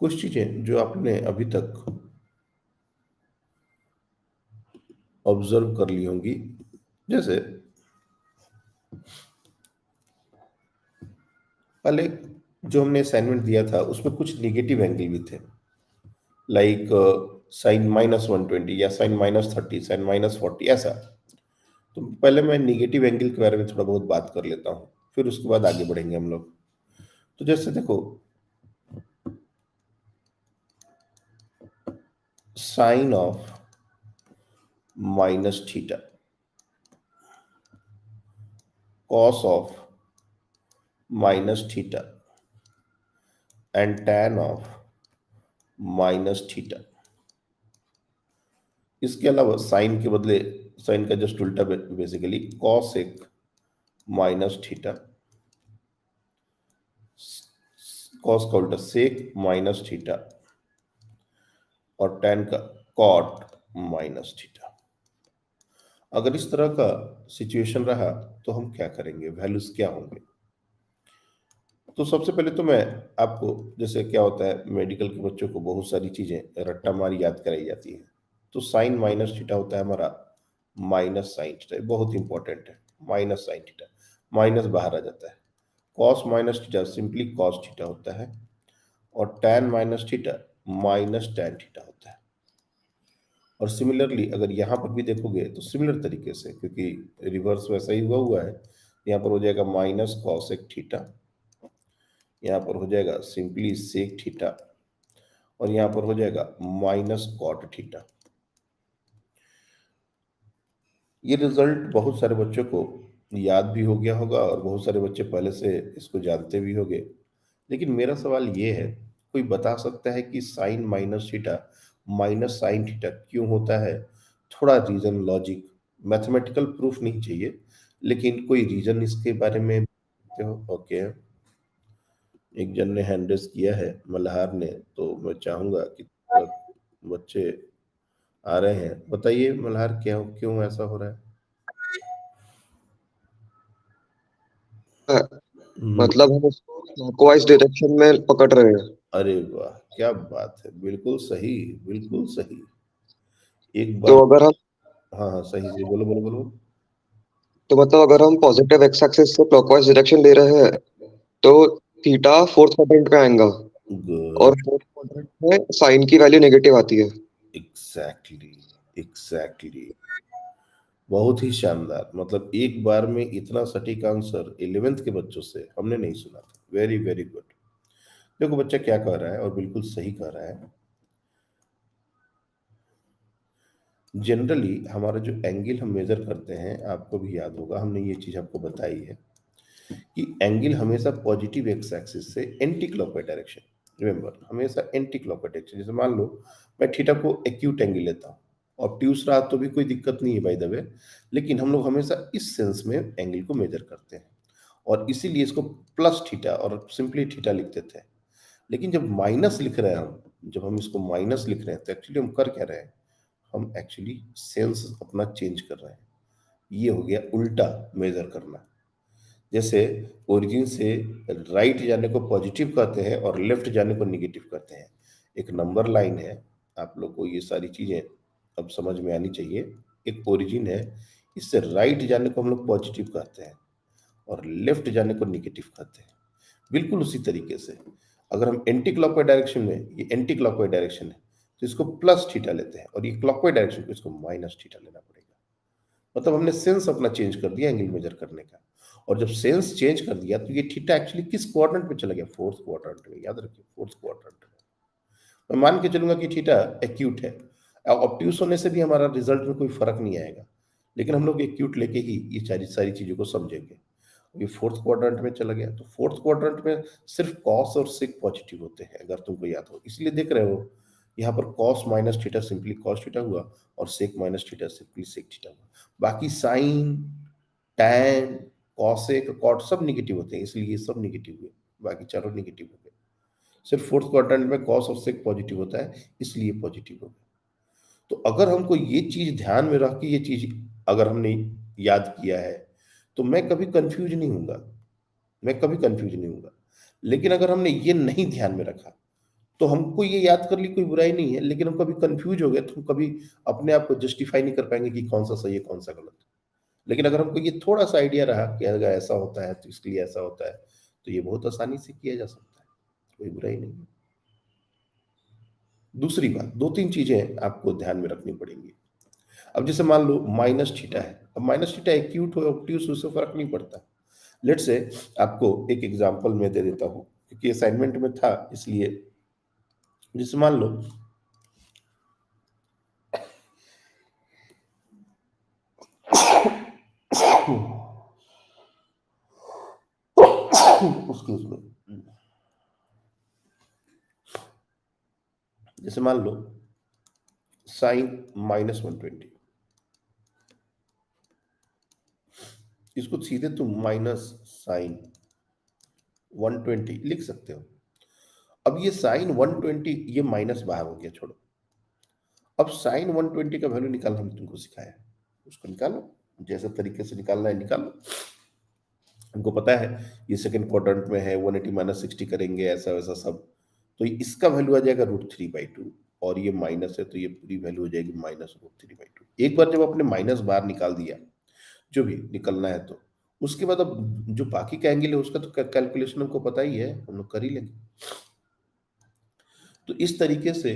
कुछ चीजें जो आपने अभी तक ऑब्जर्व कर ली होंगी, जैसे पहले जो हमने असाइनमेंट दिया था उसमें कुछ निगेटिव एंगल भी थे, लाइक साइन -120 या साइन -30, साइन -40, ऐसा। तो पहले मैं निगेटिव एंगल के बारे में थोड़ा बहुत बात कर लेता हूँ, फिर उसके बाद आगे बढ़ेंगे हम लोग। तो जैसे देखो, sine of -theta, cos of -theta and tan of -theta. इसके अलावा साइन के बदले साइन का जस्ट उल्टा, बेसिकली कॉसेक -थीटा, कॉस का उल्टा सेक -थीटा, और tan का कॉट -थीटा। अगर इस तरह का सिचुएशन रहा तो हम क्या करेंगे, वैल्यूज क्या होंगे? तो सबसे पहले तो मैं आपको, जैसे क्या होता है मेडिकल के बच्चों को बहुत सारी चीजें रट्टा मारी याद कराई जाती है। तो साइन -थीटा होता है हमारा माइनस साइन थीटा, बहुत इंपॉर्टेंट है। माइनस साइन थीटा, माइनस बाहर आ जाता है। Cos -theta simply cos theta होता है, और tan -theta minus tan theta होता है। और सिमिलरली अगर यहाँ पर भी देखोगे तो सिमिलर तरीके से, क्योंकि रिवर्स वैसा ही हुआ है, यहाँ पर हो जाएगा माइनस कॉसेक थीटा, यहाँ पर हो जाएगा सिंपली सेक थीटा, और यहाँ पर हो जाएगा माइनस कॉट थीटा। ये रिजल्ट बहुत सारे बच्चों को याद भी हो गया होगा, और बहुत सारे बच्चे पहले से इसको जानते भी होंगे। लेकिन मेरा सवाल ये है, कोई बता सकता है कि sine -theta minus sine theta क्यों होता है? थोड़ा रीजन, लॉजिक, मैथमेटिकल प्रूफ नहीं चाहिए, लेकिन कोई रीजन इसके बारे में हो? ओके, एक जन ने हैंड रेस किया है, मल्हार ने, तो मैं चाहूंगा कि बच्चे आ रहे हैं, बताइए मल्हार, क्या क्यों ऐसा हो रहा है? है। हम्म, मतलब हम उसको क्लॉकवाइज डायरेक्शन में पकड़ रहे हैं। अरे वाह, क्या बात है, बिल्कुल सही, बिल्कुल सही। एक तो बार, अगर हम हाँ हाँ, सही से बोलो बोलो बोलो। तो मतलब अगर हम पॉजिटिव एक्स एक्सिस से क्लॉकवाइज डायरेक्शन ले रहे हैं तो थीटा फोर्थ क्वाड्रेंट में आएगा, और गुड, फोर्थ क्वाड्रेंट में साइन की वैल्यू नेगेटिव आती है। एग्जैक्टली, एग्जैक्टली, बहुत ही शानदार। मतलब एक बार में इतना सटीक आंसर 11th के बच्चों से हमने नहीं सुना था। Very very good. देखो बच्चा क्या कह रहा है, और बिल्कुल सही कह रहा है। जनरली हमारा जो एंगल हम मेजर करते हैं, आपको भी याद होगा, हमने ये चीज आपको बताई है कि एंगल हमेशा पॉजिटिव एक्स एक्सिस से एंटी क्लॉकवाइज डायरेक्शन, रिमेंबर, हमेशा एंटी क्लॉकवाइज डायरेक्शन। जैसे मान लो मैं थीटा को एक्यूट एंगल लेता हूँ, ऑब्ट्यूस रहा तो भी कोई दिक्कत नहीं है बाय द वे, लेकिन हम लोग हमेशा इस सेंस में एंगल को मेजर करते हैं, और इसीलिए इसको प्लस थीटा और सिंपली थीटा लिखते थे। लेकिन जब माइनस लिख रहे हैं हम, जब हम इसको माइनस लिख रहे हैं, तो एक्चुअली हम कर क्या रहे हैं? हम एक्चुअली सेंस अपना चेंज कर रहे हैं। ये हो गया उल्टा मेजर करना। जैसे ओरिजिन से राइट जाने को पॉजिटिव कहते हैं और लेफ्ट जाने को निगेटिव कहते हैं। एक नंबर लाइन है, आप लोग को ये सारी चीजें अब समझ में आनी चाहिए। एक ओरिजिन है, इससे राइट जाने को हम लोग पॉजिटिव कहते हैं, और लेफ्ट जाने को निगेटिव कहते हैं। बिल्कुल उसी तरीके से अगर हम एंटी क्लॉकवाइज डायरेक्शन में, ये एंटी क्लॉकवाइज डायरेक्शन है, तो इसको प्लस थीटा लेते हैं, और ये क्लॉकवाइज डायरेक्शन को इसको माइनस थीटा लेना पड़ेगा। मतलब हमने सेंस अपना चेंज कर दिया एंगल मेजर करने का। और जब सेंस चेंज कर दिया तो ये थीटा एक्चुअली किस क्वाड्रेंट में चला गया? फोर्थ क्वाड्रेंट में, याद रखिए, फोर्थ क्वाड्रेंट में। मैं मान के चलूंगा कि थीटा एक्यूट है, ऑब्ट्यूस होने से भी हमारा रिजल्ट में कोई फर्क नहीं आएगा, लेकिन हम लोग एक्यूट लेके ही ये सारी सारी चीजों को समझेंगे। ये फोर्थ क्वाड्रेंट में चला गया, तो फोर्थ क्वाड्रेंट में सिर्फ कॉस और सिक पॉजिटिव होते हैं, अगर तुमको याद हो, इसलिए देख रहे हो यहाँ पर cos minus theta simply cos theta हुआ, और sec minus theta simply sec theta हुआ। बाकी साइन, टैन, कॉसेक, कॉट सब निगेटिव होते हैं, इसलिए ये सब निगेटिव हुए, बाकी चारों निगेटिव हो गए। सिर्फ फोर्थ क्वाड्रेंट में कॉस और सेक पॉजिटिव होता है, इसलिए पॉजिटिव हो गया। तो अगर हमको ये चीज ध्यान में रख के ये चीज अगर हमने याद किया है, तो मैं कभी कंफ्यूज नहीं हूंगा, मैं कभी कंफ्यूज नहीं हूंगा। लेकिन अगर हमने ये नहीं ध्यान में रखा, तो हमको ये याद कर ली कोई बुराई नहीं है, लेकिन हम कभी कंफ्यूज हो गए तो हम कभी अपने आप को जस्टिफाई नहीं कर पाएंगे कि कौन सा सही है कौन सा गलत है। लेकिन अगर हमको ये थोड़ा सा आइडिया रहा कि अगर ऐसा होता है तो इसके लिए ऐसा होता है, तो ये बहुत आसानी से किया जा सकता है, कोई बुराई नहीं है। दूसरी बात, दो तीन चीजें आपको ध्यान में रखनी पड़ेंगी। अब जैसे मान लो माइनस थीटा है, अब माइनस थीटा एक्यूट हो ऑब्ट्यूस उससे फर्क नहीं पड़ता। लेट से आपको एक एग्जांपल मैं दे देता हूँ, क्योंकि असाइनमेंट में था इसलिए। जैसे मान लो उसके उसमें जैसे मान लो साइन -120, इसको सीधे तुम माइनस साइन 120 लिख सकते हो। अब ये साइन 120, ये माइनस बाहर हो गया, छोड़ो। अब साइन 120 का वैल्यू निकालना हमने तुमको सिखाया है, उसको निकालो, जैसे तरीके से निकालना है निकालो। हमको पता है ये सेकंड क्वाड्रेंट में है, 180 -60 करेंगे, ऐसा वैसा सब। तो इसका वैल्यू आ जाएगा √3/2, और ये माइनस है तो ये पूरी वैल्यू हो जाएगी -√3/2। एक बार जब आपने माइनस बाहर निकाल दिया, जो भी निकलना है, तो उसके बाद अब जो बाकी का एंगल है उसका तो कैलकुलेशन हमको पता ही है, हम लोग कर ही लेंगे। तो इस तरीके से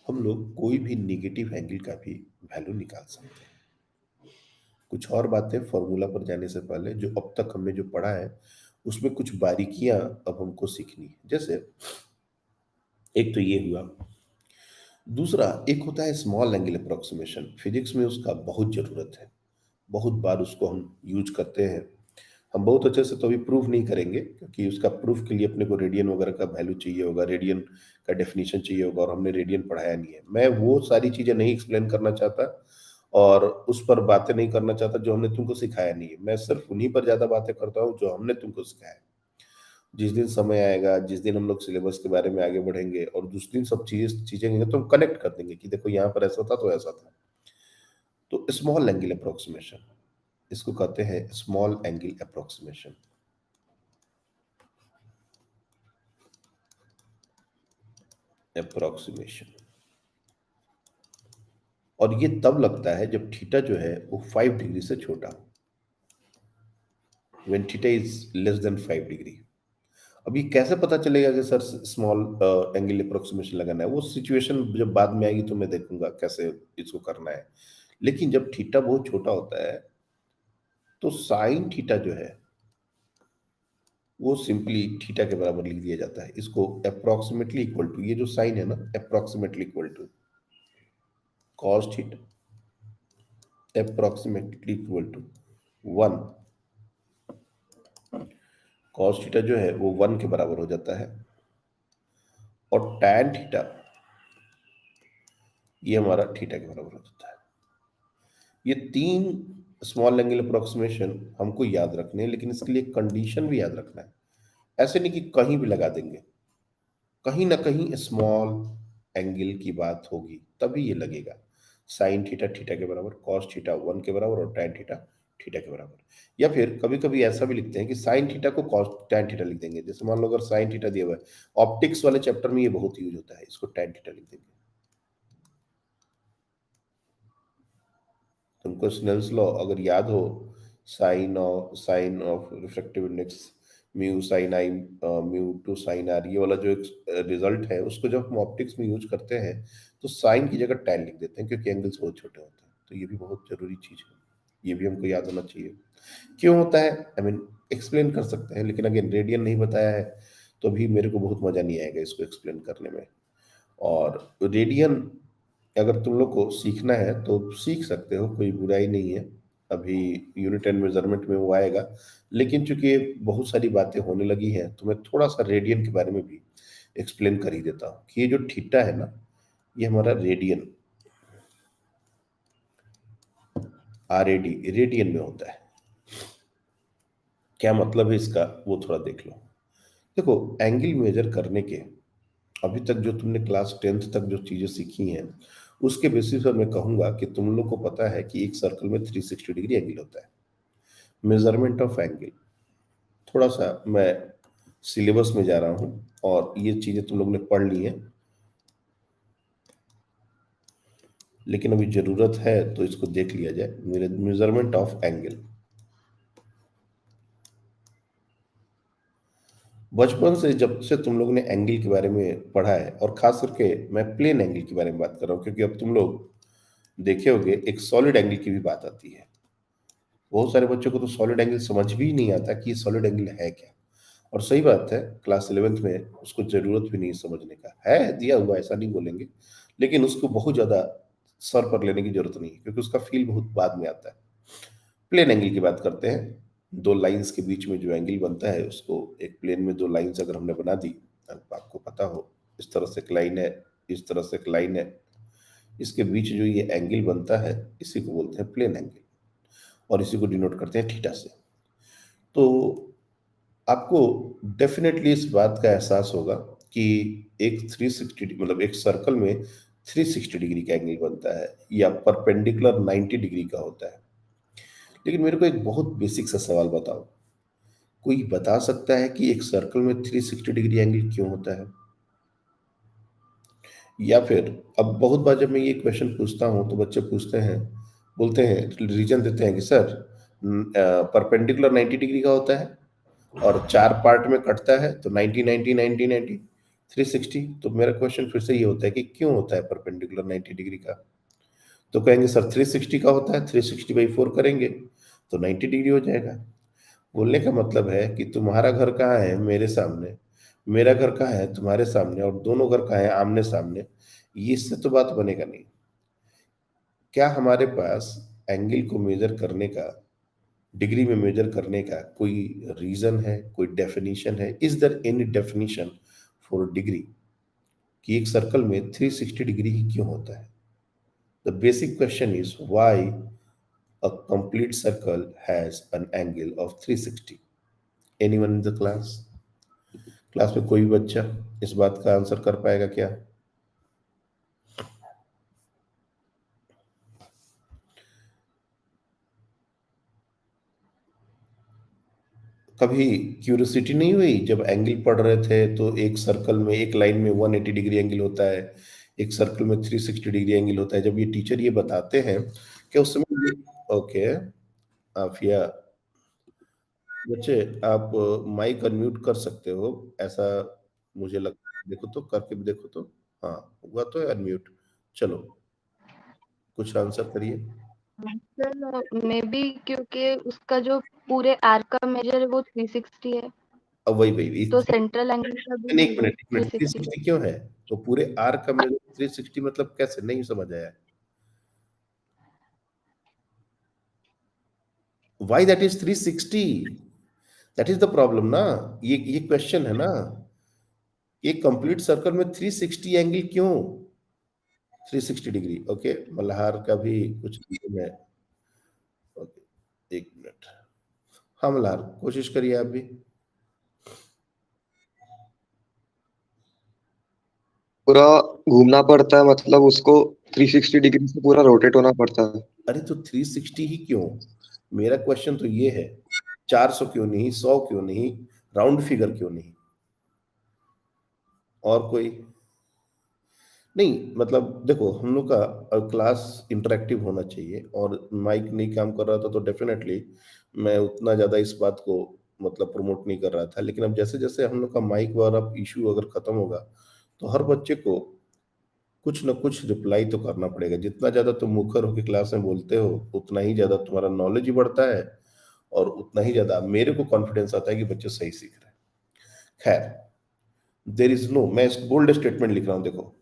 हम लोग कोई भी निगेटिव एंगल का भी वैल्यू निकाल सकते हैं। कुछ और बातें फॉर्मूला पर जाने से पहले, जो अब तक हमने जो पढ़ा है उसमें कुछ बारीकियां अब हमको सीखनी है। जैसे एक तो ये हुआ, दूसरा एक होता है स्मॉल एंगल अप्रोक्सीमेशन। फिजिक्स में उसका बहुत जरूरत है, बहुत बार उसको हम यूज करते हैं। हम बहुत अच्छे से तो अभी प्रूफ नहीं करेंगे, क्योंकि उसका प्रूफ के लिए अपने को रेडियन वगैरह का वैल्यू चाहिए होगा, रेडियन का डेफिनेशन चाहिए होगा, और हमने रेडियन पढ़ाया नहीं है। मैं वो सारी चीजें नहीं एक्सप्लेन करना चाहता, और उस पर बातें नहीं करना चाहता जो हमने तुमको सिखाया नहीं है। मैं सिर्फ उन्हीं पर ज्यादा बातें करता हूँ जो हमने तुमको सिखाया है। जिस दिन समय आएगा, जिस दिन हम लोग सिलेबस के बारे में आगे बढ़ेंगे और जिस दिन सब चीजें होंगे, तो हम कनेक्ट कर देंगे कि देखो यहाँ पर ऐसा था तो ऐसा था। तो स्मॉल एंगल अप्रोक्सीमेशन, इसको कहते हैं स्मॉल एंगल अप्रोक्सीमेशन। अप्रोक्सीमेशन, और ये तब लगता है जब थीटा जो है वो 5 डिग्री से छोटा हो, when theta is less than 5 degree. अब ये कैसे पता चलेगा कि सर स्मॉल एंगल अप्रोक्सीमेशन लगाना है, वो सिचुएशन जब बाद में आएगी तो मैं देखूंगा कैसे इसको करना है। लेकिन जब थीटा बहुत छोटा होता है तो साइन थीटा जो है वो सिंपली थीटा के बराबर लिख दिया जाता है। इसको अप्रोक्सीमेटली इक्वल टू, ये जो साइन है ना, approximately equal to cos theta, approximately equal to 1। Cos theta जो है वो 1 के बराबर हो जाता है, और टैन थीटा ये हमारा थीटा के बराबर हो जाता है। ये तीन स्मॉल एंगल अप्रोक्सीमेशन हमको याद रखने हैं, लेकिन इसके लिए कंडीशन भी याद रखना है। ऐसे नहीं कि कहीं भी लगा देंगे, कहीं ना कहीं स्मॉल एंगल की बात होगी तभी ये लगेगा। साइन थीटा थीटा के बराबर, कॉस थीटा 1 के बराबर, और टैन थीटा थीटा के बराबर। या फिर कभी कभी ऐसा भी लिखते हैं कि साइन थीटा को कॉस टैन थीटा लिख देंगे। जैसे मान लो अगर साइन थीटा दिया हुआ है, ऑप्टिक्स वाले चैप्टर में ये बहुत यूज होता है, इसको टैन थीटा लिख देंगे। तुमको स्नेल्स लॉ अगर याद हो, sine of refractive index mu sine I, mu two sine R, ये वाला जो एक रिजल्ट है, उसको जब हम ऑप्टिक्स में यूज करते हैं तो साइन की जगह टैन लिख देते हैं, क्योंकि एंगल्स बहुत छोटे होते हैं। तो ये भी बहुत जरूरी चीज है, ये भी हमको याद होना चाहिए। क्यों होता है, आई मीन एक्सप्लेन कर सकते हैं, लेकिन अगेन रेडियन नहीं बताया है तो भी मेरे को बहुत मजा नहीं आएगा इसको एक्सप्लेन करने में। और रेडियन अगर तुम लोग को सीखना है तो सीख सकते हो, कोई बुराई नहीं है। अभी यूनिट एंड मेजरमेंट में वो आएगा, लेकिन चूंकि ये बहुत सारी बातें होने लगी हैं तो मैं थोड़ा सा रेडियन के बारे में भी एक्सप्लेन कर ही देता हूँ कि ये जो थीटा है ना, ये हमारा रेडियन, RAD रेडियन में होता है। क्या मतलब है इसका वो थोड़ा देख लो। देखो, एंगल मेजर करने के अभी तक जो तुमने क्लास 10th तक जो चीजें सीखी हैं, उसके बेसिस पर मैं कहूंगा कि तुम लोग को पता है कि एक सर्कल में 360 डिग्री एंगल होता है। मेजरमेंट ऑफ एंगल थोड़ा सा मैं सिलेबस में जा रहा हूँ और ये चीजें तुम लोग ने पढ़ ली हैं, लेकिन अभी जरूरत है तो इसको देख लिया जाए। मेरे मेजरमेंट ऑफ एंगल, बचपन से जब से तुम लोग ने एंगल के बारे में पढ़ा है, और खास करके मैं प्लेन एंगल के बारे में बात कर रहा हूँ, क्योंकि अब तुम लोग देखे होगे एक सॉलिड एंगल की भी बात आती है। बहुत सारे बच्चों को तो सॉलिड एंगल समझ भी नहीं आता कि ये सॉलिड एंगल है क्या। और सही बात है, क्लास 11th में उसको जरूरत भी नहीं समझने का, है दिया हुआ ऐसा नहीं बोलेंगे, लेकिन उसको बहुत ज्यादा सर पर लेने की जरूरत नहीं है, क्योंकि उसका फील बहुत बाद में आता है। प्लेन एंगल की बात करते हैं। दो लाइंस के बीच में जो एंगल बनता है उसको, एक प्लेन में दो लाइंस अगर हमने बना दी, अब आपको पता हो इस तरह से एक लाइन है, इस तरह से एक लाइन है, इसके बीच जो ये एंगल बनता है इसी को बोलते हैं प्लेन एंगल, और इसी को डिनोट करते हैं थीटा से। तो आपको डेफिनेटली इस बात का एहसास होगा कि एक 360 मतलब एक सर्कल में 360 डिग्री का एंगल बनता है, या परपेंडिकुलर 90 डिग्री का होता है। लेकिन मेरे को एक बहुत बेसिक सा सवाल बताओ, कोई बता सकता है कि एक सर्कल में 360 डिग्री एंगल क्यों होता है? या फिर अब बहुत बार जब मैं ये क्वेश्चन पूछता हूँ तो बच्चे पूछते हैं, बोलते हैं, रीजन देते हैं कि सर परपेंडिकुलर 90 डिग्री का होता है और चार पार्ट में कटता है तो 90 90 90 90 360। तो मेरा क्वेश्चन फिर से ये होता है कि क्यों होता है परपेंडिकुलर 90 डिग्री का? तो कहेंगे सर 360 का होता है, 360/4 करेंगे तो 90 डिग्री हो जाएगा। बोलने का मतलब है कि तुम्हारा घर कहाँ है, मेरे सामने, मेरा घर कहाँ है, तुम्हारे सामने, और दोनों घर कहाँ है, आमने सामने, ये इससे तो बात बनेगा नहीं। क्या हमारे पास एंगल को मेजर करने का, डिग्री में मेजर करने का कोई रीजन है, कोई डेफिनेशन है? Is there any definition for degree, कि एक सर्कल में 360 डिग्री ही क्यों होता है? The basic question is why a complete circle has an angle of 360. Anyone in the class? Class में कोई भी बच्चा इस बात का आंसर कर पाएगा क्या? कभी क्यूरियोसिटी नहीं हुई जब एंगल पढ़ रहे थे तो एक सर्कल में, एक लाइन में 180 डिग्री एंगल होता है, एक सर्कल में 360 डिग्री एंगल होता है, जब ये टीचर ये बताते हैं कि उस समय, ओके आफिया, बच्चे आप माइक अनम्यूट कर सकते हो, ऐसा मुझे लगता है, देखो तो करके भी देखो तो, हाँ हुआ तो है अनम्यूट। चलो कुछ आंसर करिए। सर मे बी क्योंकि उसका जो पूरे आर्क का मेजर है वो 360 है, अब वही वही तो सेंट्रल एंगल का भी एक मेजर मिनट एक मिनट, 360 है। 360 क्यों है? तो पूरे आर्क का मेजर 360 मतलब कैसे, नहीं समझ आया। Why that is 360? That is the problem ना। ये क्वेश्चन है ना, एक कंप्लीट सर्कल में 360 एंगल क्यों? 360 डिग्री, ओके। मल्हार का भी कुछ है, ओके एक मिनट। हाँ मल्हार, कोशिश करिए आप भी। पूरा घूमना पड़ता है, मतलब उसको 360 डिग्री से पूरा रोटेट होना पड़ता है। अरे तो 360 ही क्यों? मेरा क्वेश्चन तो ये है, 400 क्यों नहीं, 100 क्यों नहीं, राउंड फिगर क्यों नहीं? और कोई नहीं? मतलब देखो, हम लोग का क्लास इंटरेक्टिव होना चाहिए, और माइक नहीं काम कर रहा था तो डेफिनेटली मैं उतना ज़्यादा इस बात को मतलब प्रमोट नहीं कर रहा था। लेकिन अब जैसे जैसे हम लोग का माइक वाला इशू अगर खत्म होगा तो हर बच्चे को कुछ ना कुछ रिप्लाई तो करना पड़ेगा। जितना ज़्यादा तुम मुखर होकर क्लास में बोलते हो उतना ही ज़्यादा तुम्हारा नॉलेज ही बढ़ता है, और उतना ही ज़्यादा मेरे को कॉन्फिडेंस आता है कि बच्चे सही सीख रहे हैं। खैर, देर इज नो, मैं इस बोल्ड स्टेटमेंट लिख रहा हूं, देखो,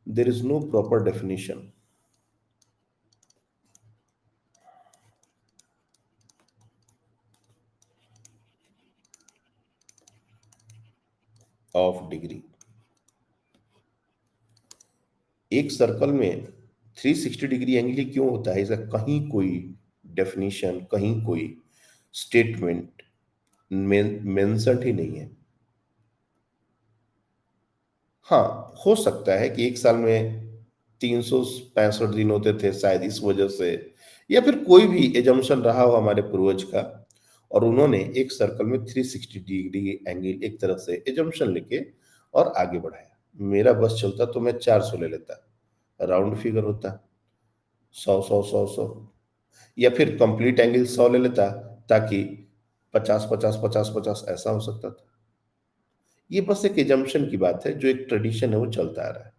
there is no proper definition of degree। एक सर्कल में 360 डिग्री एंगल ही क्यों होता है, इसका कहीं कोई डेफिनेशन, कहीं कोई स्टेटमेंट मेंशन ही नहीं है। हाँ, हो सकता है कि एक साल में 365 दिन होते थे शायद, इस वजह से, या फिर कोई भी एजम्पशन रहा हो हमारे पूर्वज का, और उन्होंने एक सर्कल में 360 डिग्री एंगल एक तरफ से एजम्पशन लेके और आगे बढ़ाया। मेरा बस चलता तो मैं 400 ले लेता, राउंड फिगर होता 100 100 100 100, या फिर कंप्लीट एंगल 100 ले लेता ताकि 50 50 50 50 ऐसा हो सकता था। ये बस एक एजम्पशन की बात है, जो एक ट्रेडिशन है वो चलता आ रहा है।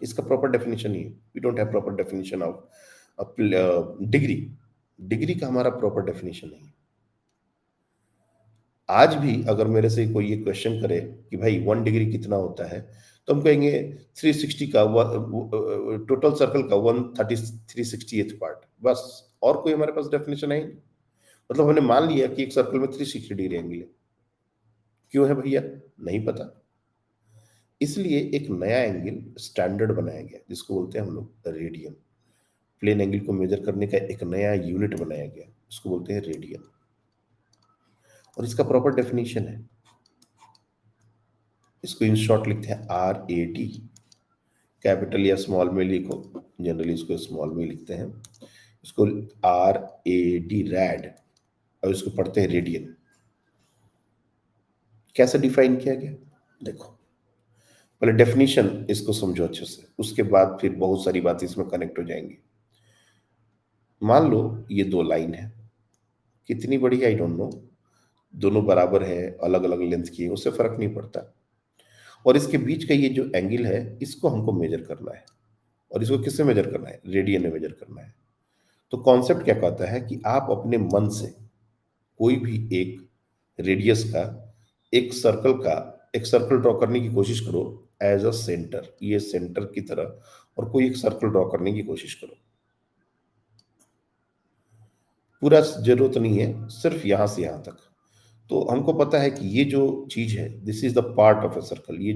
इसका प्रॉपर डेफिनेशन नहीं है, we don't have proper definition of degree. Degree का हमारा प्रॉपर डेफिनेशन नहीं है। आज भी अगर मेरे से कोई ये क्वेश्चन करे कि भाई 1 डिग्री कितना होता है, तो हम कहेंगे 360 का टोटल सर्कल का 1/360th पार्ट, बस। और कोई हमारे पास डेफिनेशन है ही नहीं। मतलब हमने मान लिया कि एक सर्कल में 360 डिग्री एंगल है। क्यों है भैया? नहीं पता। इसलिए एक नया एंगल स्टैंडर्ड बनाया गया, जिसको बोलते हैं हम लोग रेडियन। प्लेन एंगल को मेजर करने का एक नया यूनिट बनाया गया, उसको बोलते हैं रेडियन। और इसका प्रॉपर डेफिनेशन है, इसको इन शॉर्ट लिखते हैं RAD। कैपिटल या स्मॉल में लिखो, जनरली इसको स्मॉल में लिखते हैं, इसको RAD, रैड, और इसको पढ़ते हैं रेडियन। कैसे डिफाइन किया गया? देखो, पहले डेफिनेशन इसको समझो अच्छे से, उसके बाद फिर बहुत सारी बातें इसमें कनेक्ट हो जाएंगी। मान लो ये 2 लाइन है, कितनी बड़ी है आई डोंट नो, दोनों बराबर है, अलग अलग लेंथ की है, उससे फर्क नहीं पड़ता। और इसके बीच का ये जो एंगल है, इसको हमको मेजर करना है। और इसको किससे मेजर करना है? रेडियन में मेजर करना है। तो कॉन्सेप्ट क्या कहता है कि आप अपने मन से कोई भी एक रेडियस का, एक सर्कल ड्रॉ करने की कोशिश करो एज अ सेंटर, ये सेंटर की तरह, और कोई एक सर्कल ड्रॉ करने की कोशिश करो। पूरा जरूरत नहीं है, सिर्फ यहां से यहां तक। तो हमको पता है कि ये जो चीज है, this is the part of a circle. ये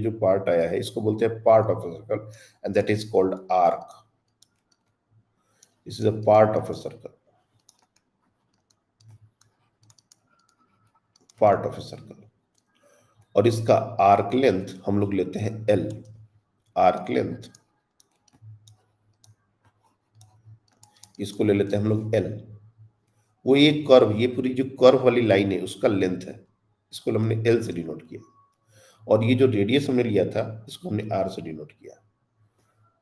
जो पार्ट आया है, इसको बोलते हैं part of a circle, and that is called arc. This is a part of a circle, part of a circle. और इसका आर्क लेंथ हम लोग लेते हैं L। आर्क लेंथ इसको ले लेते हैं हम लोग L। वो एक कर्व, ये पूरी जो कर्व वाली लाइन है उसका लेंथ है, इसको हमने L से डिनोट किया। और ये जो रेडियस हमने लिया था, इसको हमने R से डिनोट किया।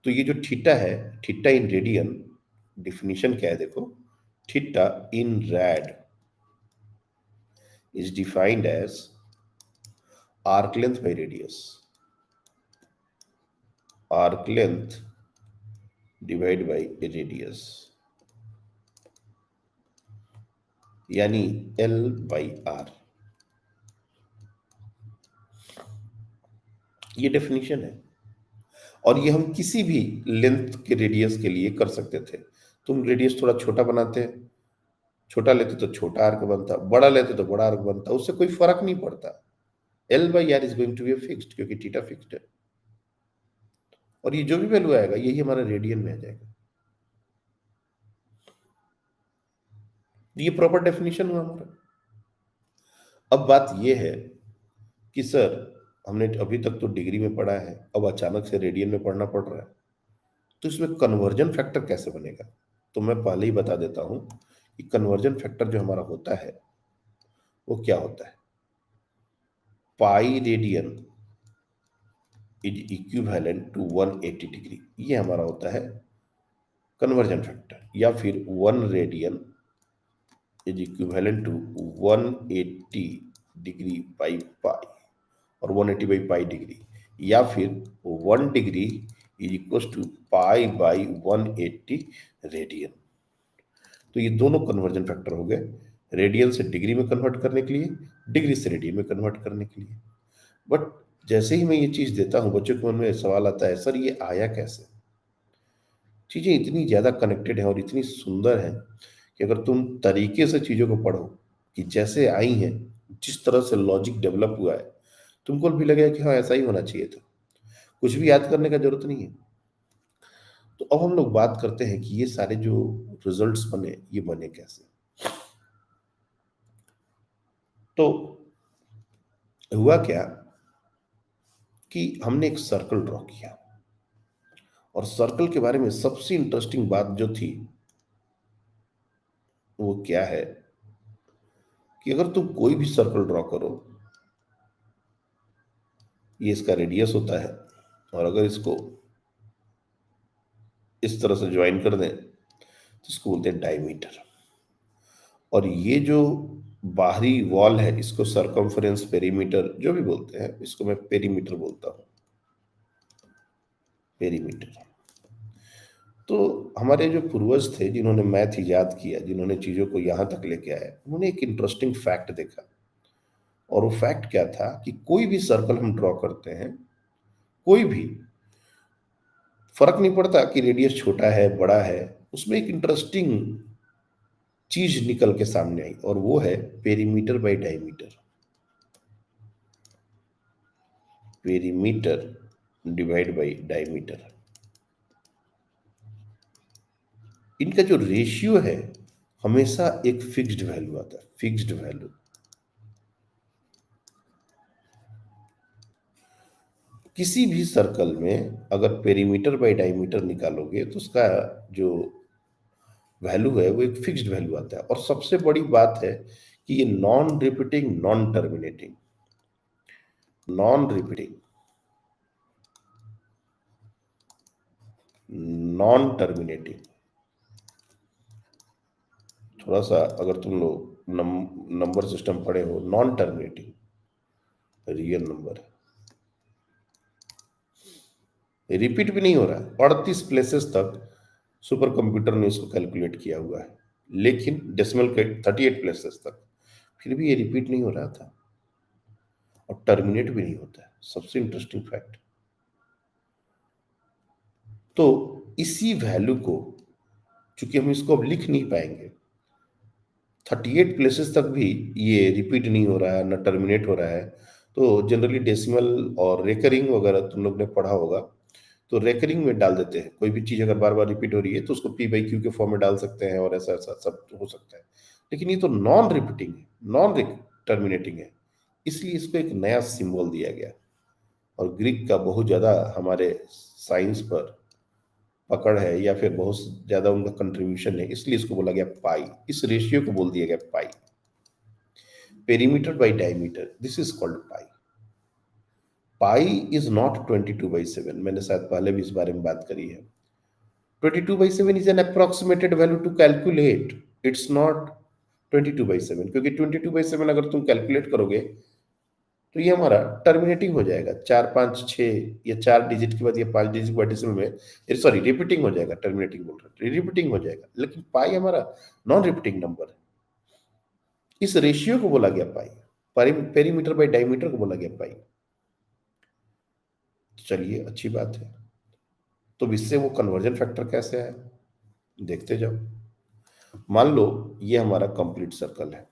तो ये जो थीटा है, थीटा इन रेडियन, डिफिनीशन क्या है देखो, theta in rad is defined as arc length by radius. Arc length divide by radius, यानी L बाई R। ये डेफिनेशन है। और ये हम किसी भी लेंथ के रेडियस के लिए कर सकते थे। तुम रेडियस थोड़ा छोटा बनाते, छोटा लेते तो छोटा आर्क बनता, बड़ा लेते तो बड़ा आर्क बनता, उससे कोई फर्क नहीं पड़ता। L by R is going to be fixed, क्योंकि थीटा फिक्स्ड है। और ये जो भी वैल्यू आएगा, यही हमारा रेडियन में आ जाएगा। ये प्रॉपर डेफिनेशन हुआ हमारा। अब बात ये है कि सर, हमने अभी तक तो डिग्री में पढ़ा है, अब अचानक से रेडियन में पढ़ना पड़ रहा है, तो इसमें कन्वर्जन फैक्टर कैसे बनेगा? तो मैं पहले ही बता देता हूं कि कन्वर्जन फैक्टर जो हमारा होता है वो क्या होता है। Pi radian is equivalent to 180 degree, ये हमारा होता है कन्वर्जन फैक्टर। या फिर 1 radian is equivalent to 180 degree by pi, और 180 बाई पाई डिग्री। या फिर 1 degree is equal to pi by 180 radian. तो ये दोनों कन्वर्जन फैक्टर हो गए, रेडियन से डिग्री में कन्वर्ट करने के लिए, डिग्री से रेडियन में कन्वर्ट करने के लिए। बट जैसे ही मैं ये चीज देता हूं, बच्चों के मन में सवाल आता है, सर ये आया कैसे? चीजें इतनी ज्यादा कनेक्टेड है और इतनी सुंदर है कि अगर तुम तरीके से चीजों को पढ़ो कि जैसे आई हैं, जिस तरह से लॉजिक डेवलप हुआ है, तुमको भी लगेगा कि हाँ ऐसा ही होना चाहिए था, कुछ भी याद करने का जरूरत नहीं है। तो अब हम लोग बात करते हैं कि ये सारे जो रिजल्ट्स बने, ये बने कैसे। तो हुआ क्या कि हमने एक सर्कल ड्रॉ किया, और सर्कल के बारे में सबसे इंटरेस्टिंग बात जो थी वो क्या है कि अगर तुम कोई भी सर्कल ड्रॉ करो, ये इसका रेडियस होता है, और अगर इसको इस तरह से ज्वाइन कर दें तो इसको बोलते हैं डायमीटर। और ये जो बाहरी वॉल है इसको सरकमफ्रेंस, पेरीमीटर जो भी बोलते हैं, इसको मैं पेरीमीटर बोलता हूं, पेरीमीटर। तो हमारे जो पूर्वज थे जिन्होंने मैथ इजाद किया, जिन्होंने चीजों को यहां तक लेके आए, उन्होंने एक इंटरेस्टिंग फैक्ट देखा। और वो फैक्ट क्या था कि कोई भी सर्कल हम ड्रॉ करते हैं, कोई भी, फर्क नहीं पड़ता कि रेडियस छोटा है बड़ा है, उसमें एक इंटरेस्टिंग चीज निकल के सामने आई, और वो है perimeter by diameter. Perimeter divide by diameter, इनका जो रेशियो है हमेशा एक फिक्स्ड वैल्यू आता है, फिक्स्ड वैल्यू। किसी भी सर्कल में अगर पेरीमीटर बाय डायमीटर निकालोगे तो उसका जो वैल्यू है वो एक फिक्स्ड वैल्यू आता है। और सबसे बड़ी बात है कि ये non repeating, non terminating, non repeating, non terminating. थोड़ा सा अगर तुम लोग नंबर सिस्टम पढ़े हो, non terminating real number, repeat भी नहीं हो रहा है। 38 प्लेसेस तक सुपर कंप्यूटर ने इसको कैलकुलेट किया हुआ है, लेकिन डेसिमल के 38 प्लेसेस तक, फिर भी ये रिपीट नहीं हो रहा था और टर्मिनेट भी नहीं होता है। सबसे इंटरेस्टिंग फैक्ट। तो इसी वैल्यू को, चूंकि हम इसको अब लिख नहीं पाएंगे, 38 प्लेसेस तक भी ये रिपीट नहीं हो रहा है, ना टर्मिनेट हो रहा है, तो जनरली डेसिमल और रेकरिंग वगैरह तुम लोग ने पढ़ा होगा, तो रेकरिंग में डाल देते हैं। कोई भी चीज अगर बार बार रिपीट हो रही है तो उसको पी बाई क्यू के फॉर्म में डाल सकते हैं, और ऐसा ऐसा सब हो सकता है। लेकिन ये तो नॉन रिपीटिंग है, नॉन टर्मिनेटिंग है, इसलिए इसको एक नया सिंबल दिया गया। और ग्रीक का बहुत ज्यादा हमारे साइंस पर पकड़ है, या फिर बहुत ज्यादा उनका कंट्रीब्यूशन है, इसलिए इसको बोला गया पाई। इस रेशियो को बोल दिया गया pi, perimeter by diameter, this is called pi. Pi is not 22/7, मैंने शायद पहले भी इस बारे में बात करी है। 22/7 is an approximated value to calculate, it's not 22/7, क्योंकि 22/7 अगर तुम कैलकुलेट करोगे तो ये हमारा टर्मिनेटिंग हो जाएगा। 4 5 6 या 4 डिजिट के बाद या 5 डिजिट के बाद डेसिमल में, सॉरी रिपीटिंग हो जाएगा, टर्मिनेटिंग बोल रहे हैं, रिपीटिंग हो जाएगा। लेकिन पाई हमारा नॉन रिपीटिंग नंबर है, इस रेशियो को बोला गया पाई, पेरीमीटर बाई डायमीटर को बोला गया पाई। चलिए अच्छी बात है। तो इससे वो कन्वर्जन फैक्टर कैसे है देखते जाओ। मान लो ये हमारा कंप्लीट सर्कल है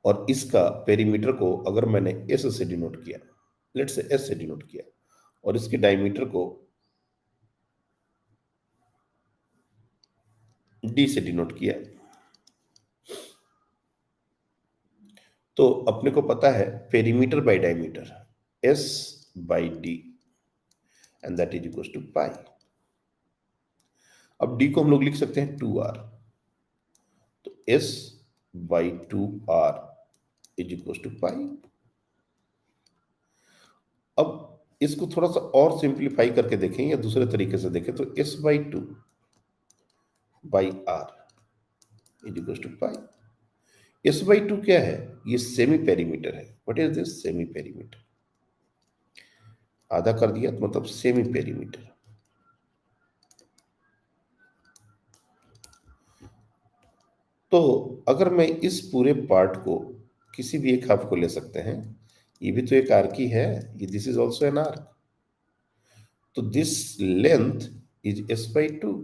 और इसका पेरीमीटर को अगर मैंने एस से डिनोट किया, लेट से एस से डिनोट किया, और इसके डायमीटर को डी से डिनोट किया, तो अपने को पता है perimeter by diameter S by D, and that is equal to pi. अब डी को हम लोग लिख सकते हैं 2r, तो s by 2r is equal to pi. अब इसको थोड़ा सा और सिंप्लीफाई करके देखें या दूसरे तरीके से देखें, तो s by 2 by r is equal to pi. s by 2 क्या है? ये सेमी पेरीमीटर है। What is this? Semi perimeter. आधा कर दिया तो मतलब सेमी पेरीमीटर। तो अगर मैं इस पूरे पार्ट को किसी भी एक हाफ को ले सकते हैं, ये भी तो एक आर्क ही है, ये this is also an arc, तो this length is s by 2,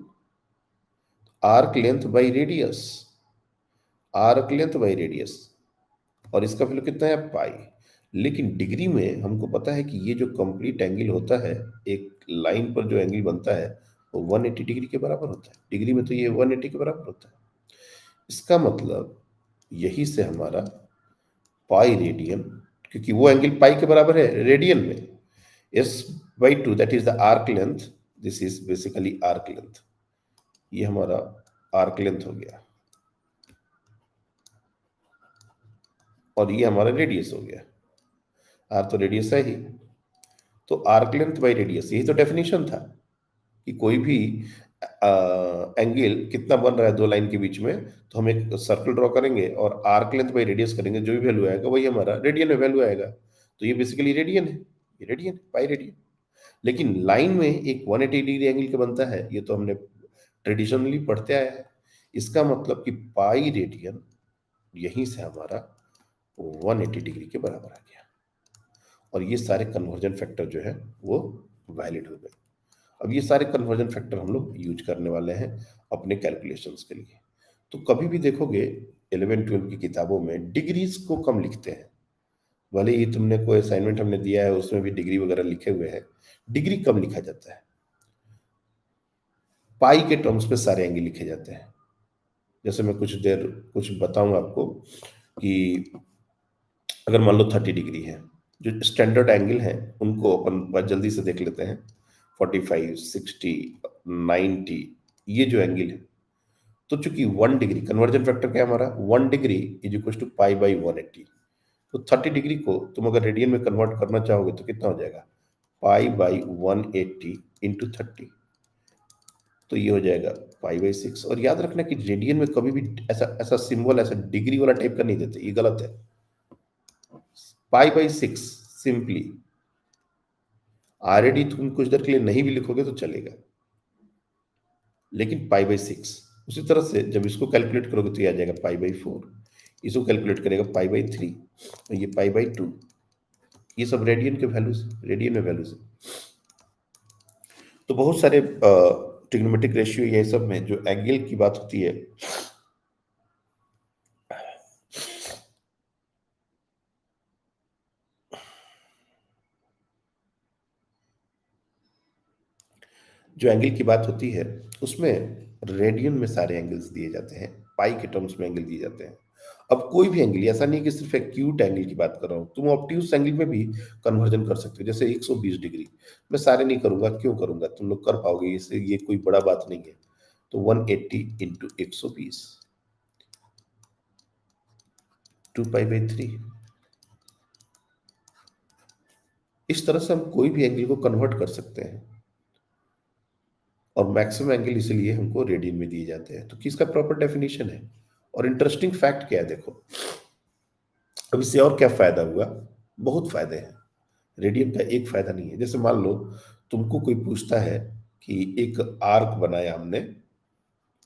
arc length by radius, arc length by radius, और इसका वैल्यू कितना है? पाई। लेकिन डिग्री में हमको पता है कि ये जो कंप्लीट एंगल होता है, एक लाइन पर जो एंगल बनता है वो 180 डिग्री के बराबर होता है। डिग्री में तो ये 180 के बराबर होता है। इसका मतलब यही से हमारा पाई रेडियन, क्योंकि वो एंगल पाई के बराबर है रेडियन में, s by 2 that is the arc length, this is basically arc length, ये हमारा आर्क लेंथ हो गया। और ये हमारा रेडियस हो गया, आर तो रेडियस है ही, तो आर्क लेंथ बाई रेडियस, यही तो डेफिनेशन था कि कोई भी एंगल कितना बन रहा है दो लाइन के बीच में, तो हम एक सर्कल ड्रॉ करेंगे और आर्क लेंथ बाई रेडियस करेंगे, जो भी वैल्यू आएगा वही हमारा रेडियन में वैल्यू आएगा। तो ये बेसिकली रेडियन है, ये रेडियन पाई रेडियन। लेकिन लाइन में एक 180 डिग्री एंगल का बनता है, ये तो हमने ट्रेडिशनली पढ़ते आया है। इसका मतलब कि पाई रेडियन यहीं से हमारा 180 डिग्री के बराबर आ गया, और ये सारे कन्वर्जन फैक्टर जो है वो वैलिड हो गए। अब ये सारे कन्वर्जन फैक्टर हम लोग यूज करने वाले हैं अपने कैलकुलेशंस के लिए। तो कभी भी देखोगे 11-12 की किताबों में डिग्रीज को कम लिखते हैं, भले ही तुमने कोई असाइनमेंट हमने दिया है उसमें भी डिग्री वगैरह लिखे हुए हैं, डिग्री कम लिखा जाता है। पाई के टर्म्स पे सारे एंगल लिखे जाते हैं। जैसे मैं कुछ बताऊंगा आपको कि अगर मान लो 30 डिग्री है, जो स्टैंडर्ड एंगल है उनको अपन बहुत जल्दी से देख लेते हैं। 45, 60, 90, ये जो एंगल है, तो चूंकि 1 डिग्री कन्वर्जन फैक्टर क्या है हमारा, 1 degree is equal to pi by 180। तो 30 डिग्री को तुम अगर रेडियन में कन्वर्ट करना चाहोगे तो कितना हो जाएगा, पाई बाई 180 इंटू 30, तो ये हो जाएगा पाई बाई 6। और याद रखना कि रेडियन में कभी भी ऐसा ऐसा सिंबल, ऐसा डिग्री वाला टाइप का नहीं देते, ये गलत है। पाई बाई 6 सिंपली, ऑलरेडी तुम कुछ देर के लिए नहीं भी लिखोगे तो चलेगा, लेकिन पाई बाई 6। उसी तरह से जब इसको कैलकुलेट करोगे तो ये आ जाएगा पाई बाई 4, इसको कैलकुलेट करेगा पाई बाई 3, और ये पाई बाई 2। ये सब रेडियन के वैल्यूज, रेडियन में वैल्यूज है। तो बहुत सारे ट्रिग्नोमेट्रिक रेशियो ये सब में जो एंगल की बात होती है, जो एंगल की बात होती है उसमें रेडियन में सारे एंगल्स दिए जाते हैं, पाई के टर्म्स में एंगल दिए जाते हैं। अब कोई भी एंगल, ऐसा नहीं कि सिर्फ एक्यूट एंगल की बात कर रहा हूं, तुम ऑब्ट्यूज एंगल में भी कन्वर्जन कर सकते हो। जैसे 120 डिग्री, मैं सारे नहीं करूंगा, क्यों करूंगा, तुम लोग कर पाओगे, इससे ये कोई बड़ा बात नहीं है। तो 180 इंटू 120, 2 पाई बाई 3। इस तरह से हम कोई भी एंगल को कन्वर्ट कर सकते हैं, और मैक्सिमम एंगल इसलिए हमको रेडियन में दिए जाते हैं। तो किसका प्रॉपर डेफिनेशन है, और इंटरेस्टिंग फैक्ट क्या है देखो। अब इससे और क्या फायदा हुआ, बहुत फायदे हैं। रेडियन का एक फायदा नहीं है। जैसे मान लो तुमको कोई पूछता है कि एक आर्क बनाया हमने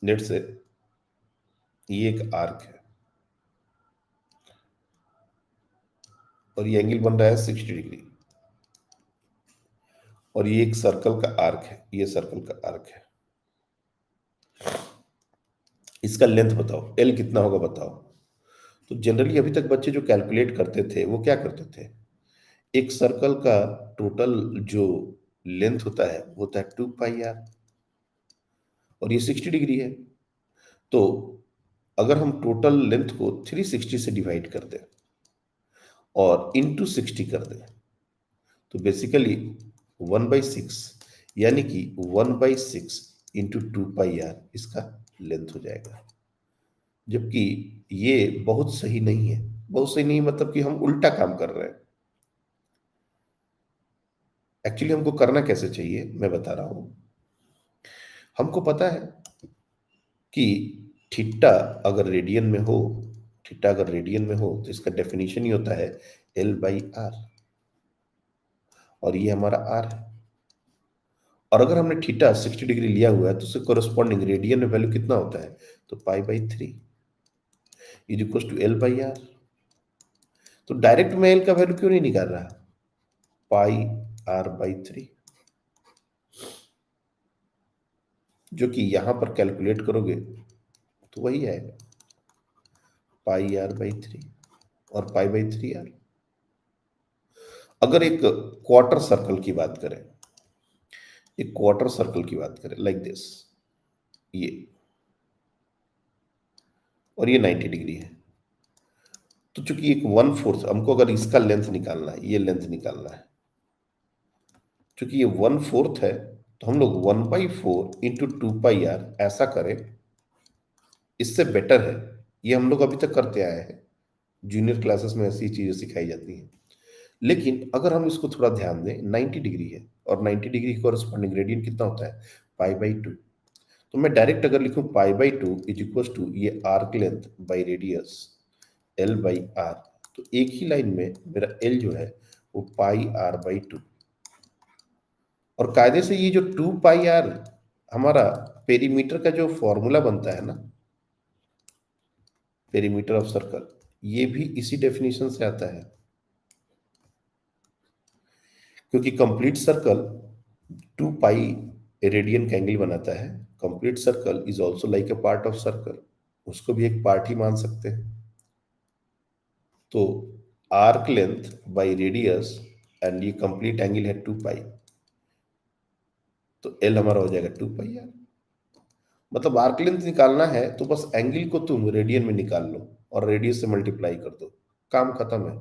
नेट से, ये एक आर्क है और ये एंगल बन रहा है 60 डिग्री, और ये एक सर्कल का आर्क है, ये सर्कल का आर्क है। इसका लेंथ बताओ, एल कितना होगा बताओ। तो जनरली अभी तक बच्चे जो कैलकुलेट करते थे वो क्या करते थे, एक सर्कल का टोटल जो लेंथ होता है वो होता है 2 पाई आर, और ये 60 डिग्री है। तो अगर हम टोटल लेंथ को 360 से डिवाइड कर दें और इंटू 60 कर दें, तो बेसिकली 1/6, यानी कि 1/6 इंटू 2 पाई आर इसका लेंथ हो जाएगा। जबकि ये बहुत सही नहीं है। बहुत सही नहीं मतलब कि हम उल्टा काम कर रहे हैं। एक्चुअली हमको करना कैसे चाहिए मैं बता रहा हूं। हमको पता है कि थीटा अगर रेडियन में हो, थीटा अगर रेडियन में हो तो इसका डेफिनेशन ही होता है L/R, और ये हमारा R है। और अगर हमने थीटा 60 डिग्री लिया हुआ है तो उससे कोरस्पॉन्डिंग रेडियन में वैल्यू कितना होता है, तो पाई/3 इज इक्वल टू L/R। तो डायरेक्ट में L का वैल्यू क्यों नहीं निकाल रहा, पाई/R/3, जो कि यहां पर कैलकुलेट करोगे तो वही आएगा पाई/R/3 और पाई/3R। अगर एक क्वार्टर सर्कल की बात करें, एक क्वार्टर सर्कल की बात करें लाइक दिस, ये और ये 90 डिग्री है, तो चूंकि एक 1/4 हमको अगर इसका लेंथ निकालना है, ये लेंथ निकालना है, चूंकि ये 1/4 है, तो हम लोग 1/4 इंटू 2 पाई आर ऐसा करें, इससे बेटर है, ये हम लोग अभी तक करते आए हैं, जूनियर क्लासेस में ऐसी चीजें सिखाई जाती हैं। लेकिन अगर हम इसको थोड़ा ध्यान दें, 90 डिग्री है और 90 डिग्री कॉरस्पॉन्डिंग रेडियन कितना होता है, पाई/2। तो मैं डायरेक्ट अगर लिखूं पाई/2 इज इक्वल टू ये arc length by radius L/r, तो एक ही लाइन में मेरा L जो है वो πr/2। और कायदे से ये जो 2πr हमारा पेरीमीटर का जो फॉर्मूला बनता है ना, पेरीमीटर ऑफ सर्कल, ये भी इसी डेफिनेशन से आता है। क्योंकि कंप्लीट सर्कल 2 पाई रेडियन का एंगल बनाता है। Complete circle is also like a part of circle, उसको भी एक पार्ट ही मान सकते हैं। तो arc length by radius and ये कंप्लीट एंगल है 2 पाई, तो एल हमारा हो जाएगा 2 पाई। मतलब आर्क लेंथ निकालना है तो बस एंगल को तुम रेडियन में निकाल लो और रेडियस से मल्टीप्लाई कर दो, काम खत्म है।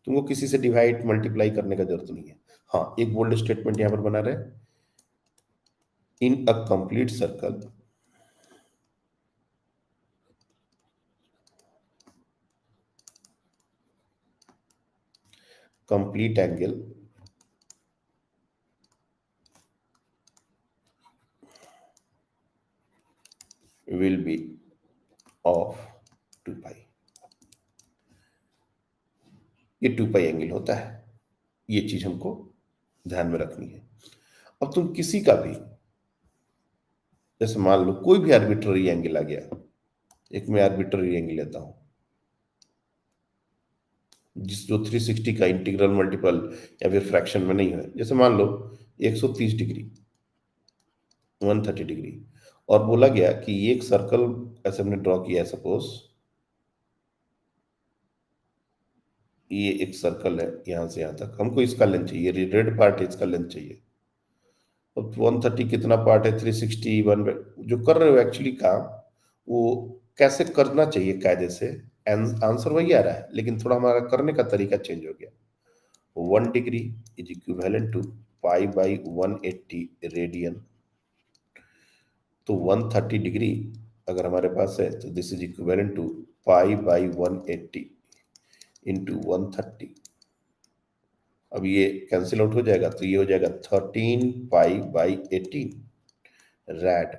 तुमको किसी से डिवाइड मल्टीप्लाई करने का जरूरत नहीं है। हाँ, एक बोल्ड स्टेटमेंट यहां पर बना रहे, in a complete circle complete angle will be of 2 pi. ये 2 पाई एंगल होता है, ये चीज हमको ध्यान में रखनी है। अब तुम किसी का भी, जैसे मान लो कोई भी आर्बिट्ररी एंगल आ गया, एक मैं आर्बिट्ररी एंगल लेता हूं जिस जो 360 का इंटीग्रल मल्टीपल या फिर फ्रैक्शन में नहीं है। जैसे मान लो 130 डिग्री, 130 डिग्री, और बोला गया कि ये एक सर्कल ऐसे हमने ड्रॉ किया है। सपोज ये एक सर्कल है, यहां से यहां तक हमको इसका लेंथ चाहिए, रेड पार्ट है इसका लेंथ चाहिए। अब 130 कितना पार्ट है, 361 जो कर रहे हो एक्चुअली काम, वो कैसे करना चाहिए कायदे से, आंसर वही आ रहा है, लेकिन थोड़ा हमारा करने का तरीका चेंज हो गया। 1 degree is equivalent to π/180 radian. तो 130 डिग्री अगर हमारे पास है तो this is equivalent to π/180 into 130। अब ये कैंसिल आउट हो जाएगा, तो ये हो जाएगा 13π/18 रैड।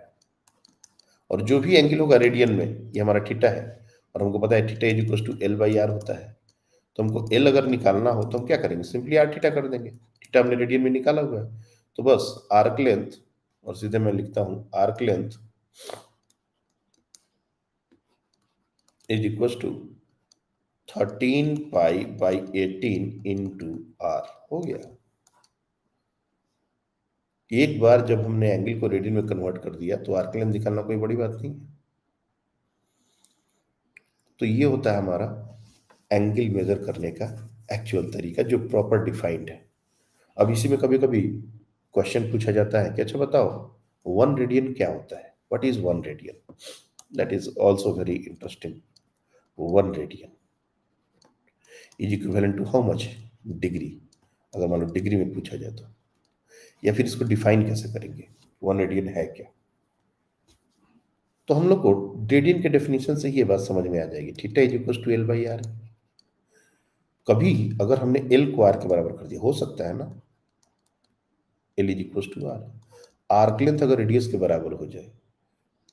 और जो भी एंगल होगा रेडियन में, ये हमारा थीटा है, और हमको पता है theta is equal to L/r होता है। तो हमको L अगर निकालना हो तो हम क्या करेंगे, सिंपली r थीटा कर देंगे। थीटा हमने रेडियन में निकाला हुआ है, तो बस आर्क लेंथ, और सीधे मैं लिखता हूं arc length is equal to 13π/18 into r हो गया। एक बार जब हमने एंगल को रेडियन में कन्वर्ट कर दिया तो आर्क लेंथ निकालना कोई बड़ी बात नहीं है। तो ये होता है हमारा एंगल मेजर करने का एक्चुअल तरीका, जो प्रॉपर डिफाइंड है। अब इसी में कभी कभी क्वेश्चन पूछा जाता है कि अच्छा बताओ 1 रेडियन क्या होता है, what is 1 radian. That is also very interesting. 1 radian is equivalent to how much, degree. अगर मान लो डिग्री में पूछा जाए तो, या फिर इसको डिफाइन कैसे करेंगे, 1 रेडियन है क्या। तो हम लोग को रेडियन के डेफिनेशन से ये बात समझ में आ जाएगी, theta is equal to L/r। कभी अगर हमने L को R के बराबर कर दिया, हो सकता है ना, L is equal to R, arc length अगर रेडियस के बराबर हो जाए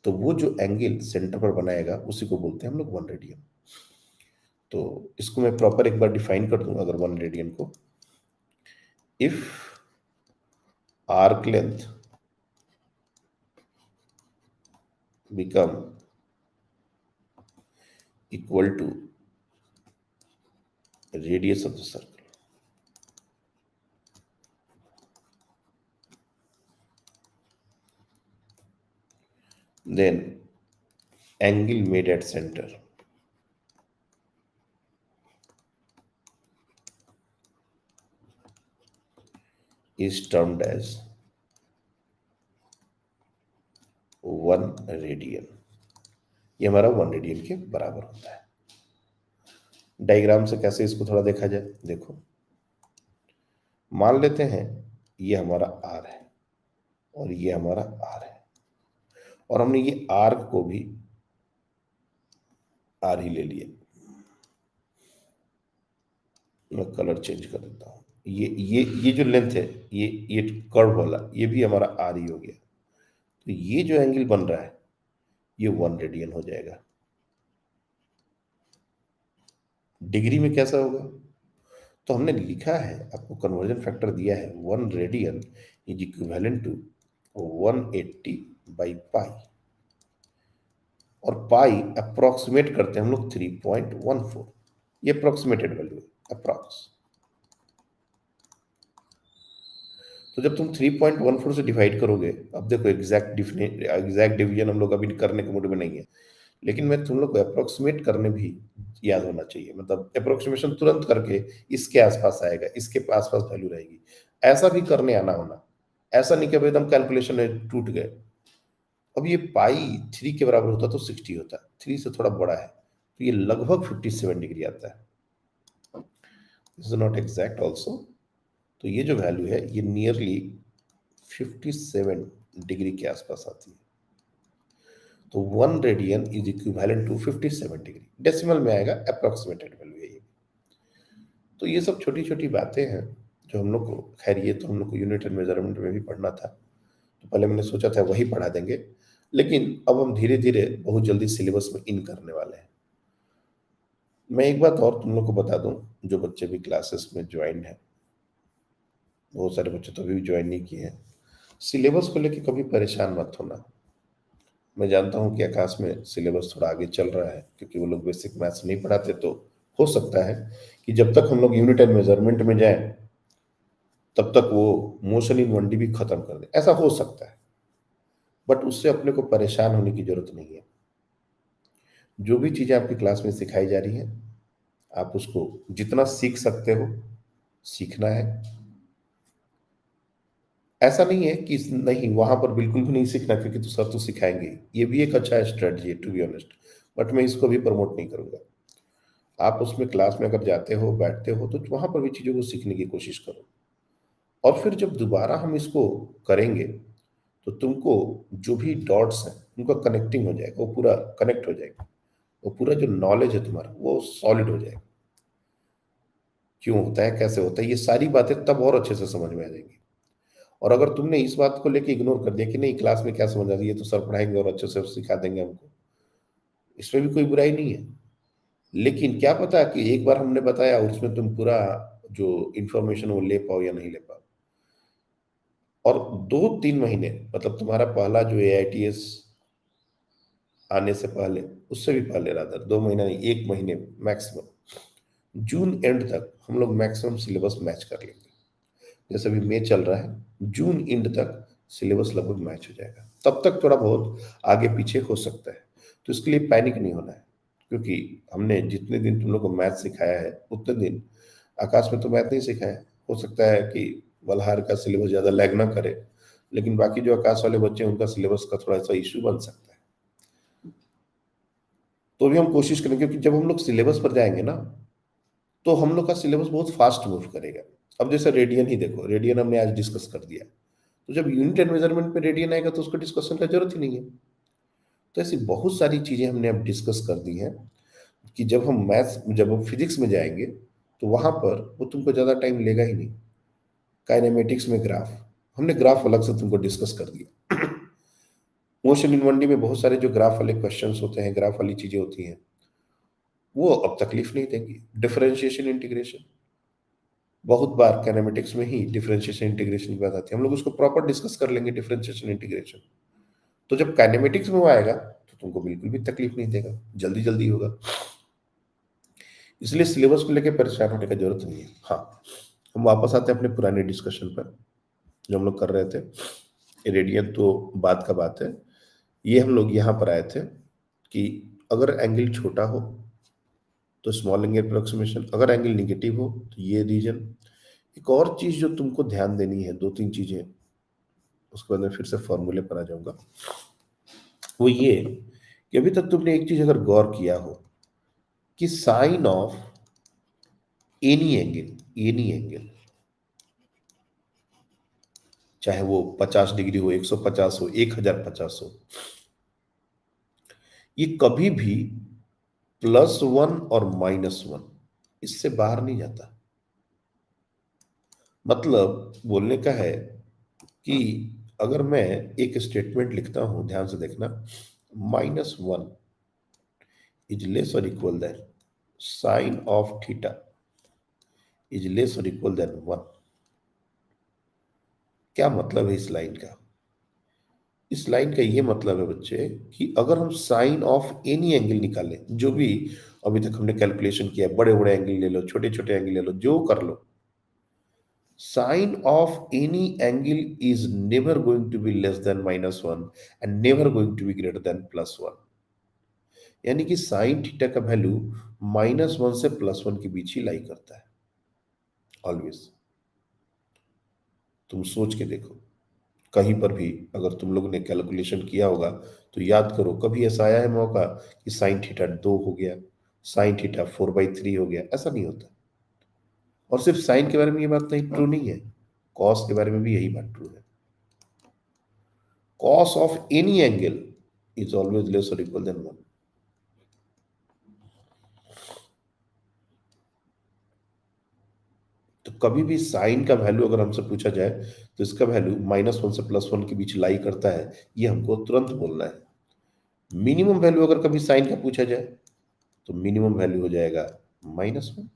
तो वो जो एंगल सेंटर पर बनाएगा उसी को बोलते हैं हम लोग 1 रेडियन। तो इसको मैं प्रॉपर एक बार डिफाइन कर दूं, अगर 1 रेडियन को, if arc length become equal to radius of the circle, then angle made at center is termed as 1 radian. ये हमारा 1 रेडियन के बराबर होता है। डायग्राम से कैसे इसको थोड़ा देखा जाए, देखो मान लेते हैं ये हमारा R है और ये हमारा R है, और हमने ये आर्क को भी R ही ले लिया। मैं कलर चेंज कर देता हूँ। ये जो लेंथ है, ये कर्व वाला, ये भी हमारा आर ही हो गया। तो ये जो एंगल बन रहा है ये 1 रेडियन हो जाएगा। डिग्री में कैसा होगा? तो हमने लिखा है, आपको कन्वर्जन फैक्टर दिया है, 1 radian is equivalent to 180 by pi, और पाई अप्रोक्सीमेट करते हैं हम लोग 3.14। ये अप्रोक्सीमेटेड वैल्यू है, अप्रोक्स। तो जब तुम 3.14 से डिवाइड करोगे, अब देखो एग्जैक्ट डिवीजन हम लोग अभी करने के मूड में नहीं है, लेकिन मैं तुम लोग को अप्रोक्सीमेट करने भी याद होना चाहिए। मतलब अप्रोक्सीमेशन तुरंत करके इसके आसपास आएगा, इसके आसपास वैल्यू रहेगी, ऐसा भी करने आना होना। ऐसा नहीं कि अब एकदम कैलकुलेशन में टूट गए। अब ये पाई 3 के बराबर होता तो 60 होता, 3 से थोड़ा बड़ा है, तो ये लगभग 57 डिग्री आता है। Is not exact also. तो ये जो वैल्यू है ये नियरली 57 डिग्री के आसपास आती है। तो 1 radian is equivalent to 57 degree, decimal में आएगा, अप्रोक्सीमेटेड वैल्यू है ये। तो ये सब छोटी छोटी बातें हैं जो हम लोग को, खैर ये तो हम लोग को यूनिट एंड मेजरमेंट में भी पढ़ना था, तो पहले मैंने सोचा था वही पढ़ा देंगे, लेकिन अब हम धीरे धीरे बहुत जल्दी सिलेबस में इन करने वाले हैं। मैं एक बात और तुम लोग को बता दूं, जो बच्चे भी क्लासेस में ज्वाइन हैं, बहुत सारे बच्चे तो अभी भी ज्वाइन नहीं किए हैं, सिलेबस को लेकर कभी परेशान मत होना। मैं जानता हूं कि आकाश में सिलेबस थोड़ा आगे चल रहा है, क्योंकि वो लोग बेसिक मैथ्स नहीं पढ़ाते, तो हो सकता है कि जब तक हम लोग यूनिट एंड मेजरमेंट में जाएं तब तक वो मोशन इन 1D भी खत्म कर दे, ऐसा हो सकता है। बट उससे अपने को परेशान होने की जरूरत नहीं है। जो भी चीजें आपकी क्लास में सिखाई जा रही हैं, आप उसको जितना सीख सकते हो सीखना है। ऐसा नहीं है कि नहीं वहां पर बिल्कुल भी नहीं सीखना, क्योंकि तो सर तो सिखाएंगे ही। ये भी एक अच्छा स्ट्रेटजी है टू बी ऑनेस्ट, बट मैं इसको भी प्रमोट नहीं करूंगा। आप उसमें क्लास में अगर जाते हो, बैठते हो, तो वहां पर भी चीजों को सीखने की कोशिश करो, और फिर जब दोबारा हम इसको करेंगे तो तुमको जो भी डॉट्स हैं उनका कनेक्टिंग हो जाएगा, वो पूरा कनेक्ट हो जाएगा, वो पूरा जो नॉलेज है तुम्हारा वो सॉलिड हो जाएगा। क्यों होता है, कैसे होता है, ये सारी बातें तब और अच्छे से समझ में आ जाएंगी। और अगर तुमने इस बात को लेके इग्नोर कर दिया कि नहीं क्लास में क्या समझ आ रही है, तो सर पढ़ाएंगे और अच्छे से सिखा देंगे हमको, इसमें भी कोई बुराई नहीं है। लेकिन क्या पता कि एक बार हमने बताया और उसमें तुम पूरा जो इंफॉर्मेशन वो ले पाओ या नहीं ले पाओ। और 2-3 महीने, मतलब तुम्हारा पहला जो AITS आने से पहले, उससे भी पहले रादर 2 महीना नहीं, 1 महीने मैक्सिमम, जून एंड तक हम लोग मैक्सिमम सिलेबस मैच कर लेंगे। जैसे अभी मई चल रहा है, जून एंड तक सिलेबस लगभग मैच हो जाएगा। तब तक थोड़ा बहुत आगे पीछे हो सकता है, तो इसके लिए पैनिक नहीं होना है, क्योंकि हमने जितने दिन तुम लोग को मैथ सिखाया है उतने दिन आकाश में तो मैथ नहीं सिखाया है। हो सकता है कि बल्हार का सिलेबस ज़्यादा लैग ना करे, लेकिन बाकी जो आकाश वाले बच्चे हैं उनका सिलेबस का थोड़ा सा इश्यू बन सकता है। तो भी हम कोशिश करेंगे, क्योंकि जब हम लोग सिलेबस पर जाएंगे ना, तो हम लोग का सिलेबस बहुत फास्ट मूव करेगा। अब जैसे रेडियन ही देखो, रेडियन हमने आज डिस्कस कर दिया, तो जब यूनिट एंड मेजरमेंट में रेडियन आएगा तो उसको डिस्कशन का जरूरत ही नहीं है। तो ऐसी बहुत सारी चीजें हमने अब डिस्कस कर दी हैं कि जब हम फिजिक्स में जाएंगे तो वहां पर वो तुमको ज्यादा टाइम लेगा ही नहीं। काइनेमेटिक्स में ग्राफ, हमने ग्राफ अलग से तुमको डिस्कस कर दिया। मोशन इन 1D में बहुत सारे जो ग्राफ वाले क्वेश्चंस होते हैं, ग्राफ वाली चीजें होती हैं, वो अब तकलीफ नहीं देंगी। डिफरेंशिएशन इंटीग्रेशन, बहुत बार काइनेमेटिक्स में ही डिफरेंशिएशन इंटीग्रेशन की बात आती है, हम लोग उसको प्रॉपर डिस्कस कर लेंगे डिफरेंशिएशन इंटीग्रेशन। तो जब काइनेमेटिक्स में वो आएगा तो तुमको बिल्कुल भी तकलीफ नहीं देगा, जल्दी जल्दी होगा। इसलिए सिलेबस को लेकर परेशान होने का जरूरत नहीं है। हाँ, हम वापस आते हैं अपने पुराने डिस्कशन पर जो हम लोग कर रहे थे। रेडियन तो बात का बात है, ये हम लोग यहाँ पर आए थे कि अगर एंगल छोटा हो तो स्मॉल एंगल अप्रोक्सीमेशन, अगर एंगल निगेटिव हो तो ये रीजन। एक और चीज जो तुमको ध्यान देनी है, 2-3 चीजें, उसके बाद मैं फिर से फॉर्मूले पर आ जाऊंगा। वो ये कि अभी तक तुमने एक चीज अगर गौर किया हो कि साइन ऑफ एनी एंगल, चाहे वो 50 डिग्री हो, 150 हो, 1050 हो, ये कभी भी +1 और -1 इससे बाहर नहीं जाता। मतलब बोलने का है कि अगर मैं एक स्टेटमेंट लिखता हूं, ध्यान से देखना, -1 इज लेस और equal than sine of theta is less और इक्वल देन 1। क्या मतलब है इस लाइन का? इस लाइन का ये मतलब है बच्चे कि अगर हम साइन ऑफ एनी एंगल निकालें, जो भी अभी तक हमने कैलकुलेशन किया, बड़े बड़े एंगल ले लो, छोटे छोटे एंगल ले लो, जो कर लो, sine of any angle is never going to be less than -1 and never going to be greater than +1। यानी कि साइन थीटा का वैल्यू -1 से +1 के बीच ही लाई करता है ऑलवेज। तुम सोच के देखो, कहीं पर भी अगर तुम लोग ने कैलकुलेशन किया होगा तो याद करो, कभी ऐसा आया है मौका कि साइन थीटा 2 हो गया, साइन थीटा 4/3 हो गया? ऐसा नहीं होता। और सिर्फ साइन के बारे में ये बात नहीं ट्रू नहीं है, कॉस के बारे में भी यही बात ट्रू है। Cos of any angle is always less और इक्वल देन 1। तो कभी भी साइन का वैल्यू अगर हमसे पूछा जाए तो इसका वैल्यू -1 से +1 के बीच लाई करता है, ये हमको तुरंत बोलना है। मिनिमम वैल्यू अगर कभी साइन का पूछा जाए तो मिनिमम वैल्यू हो जाएगा -1।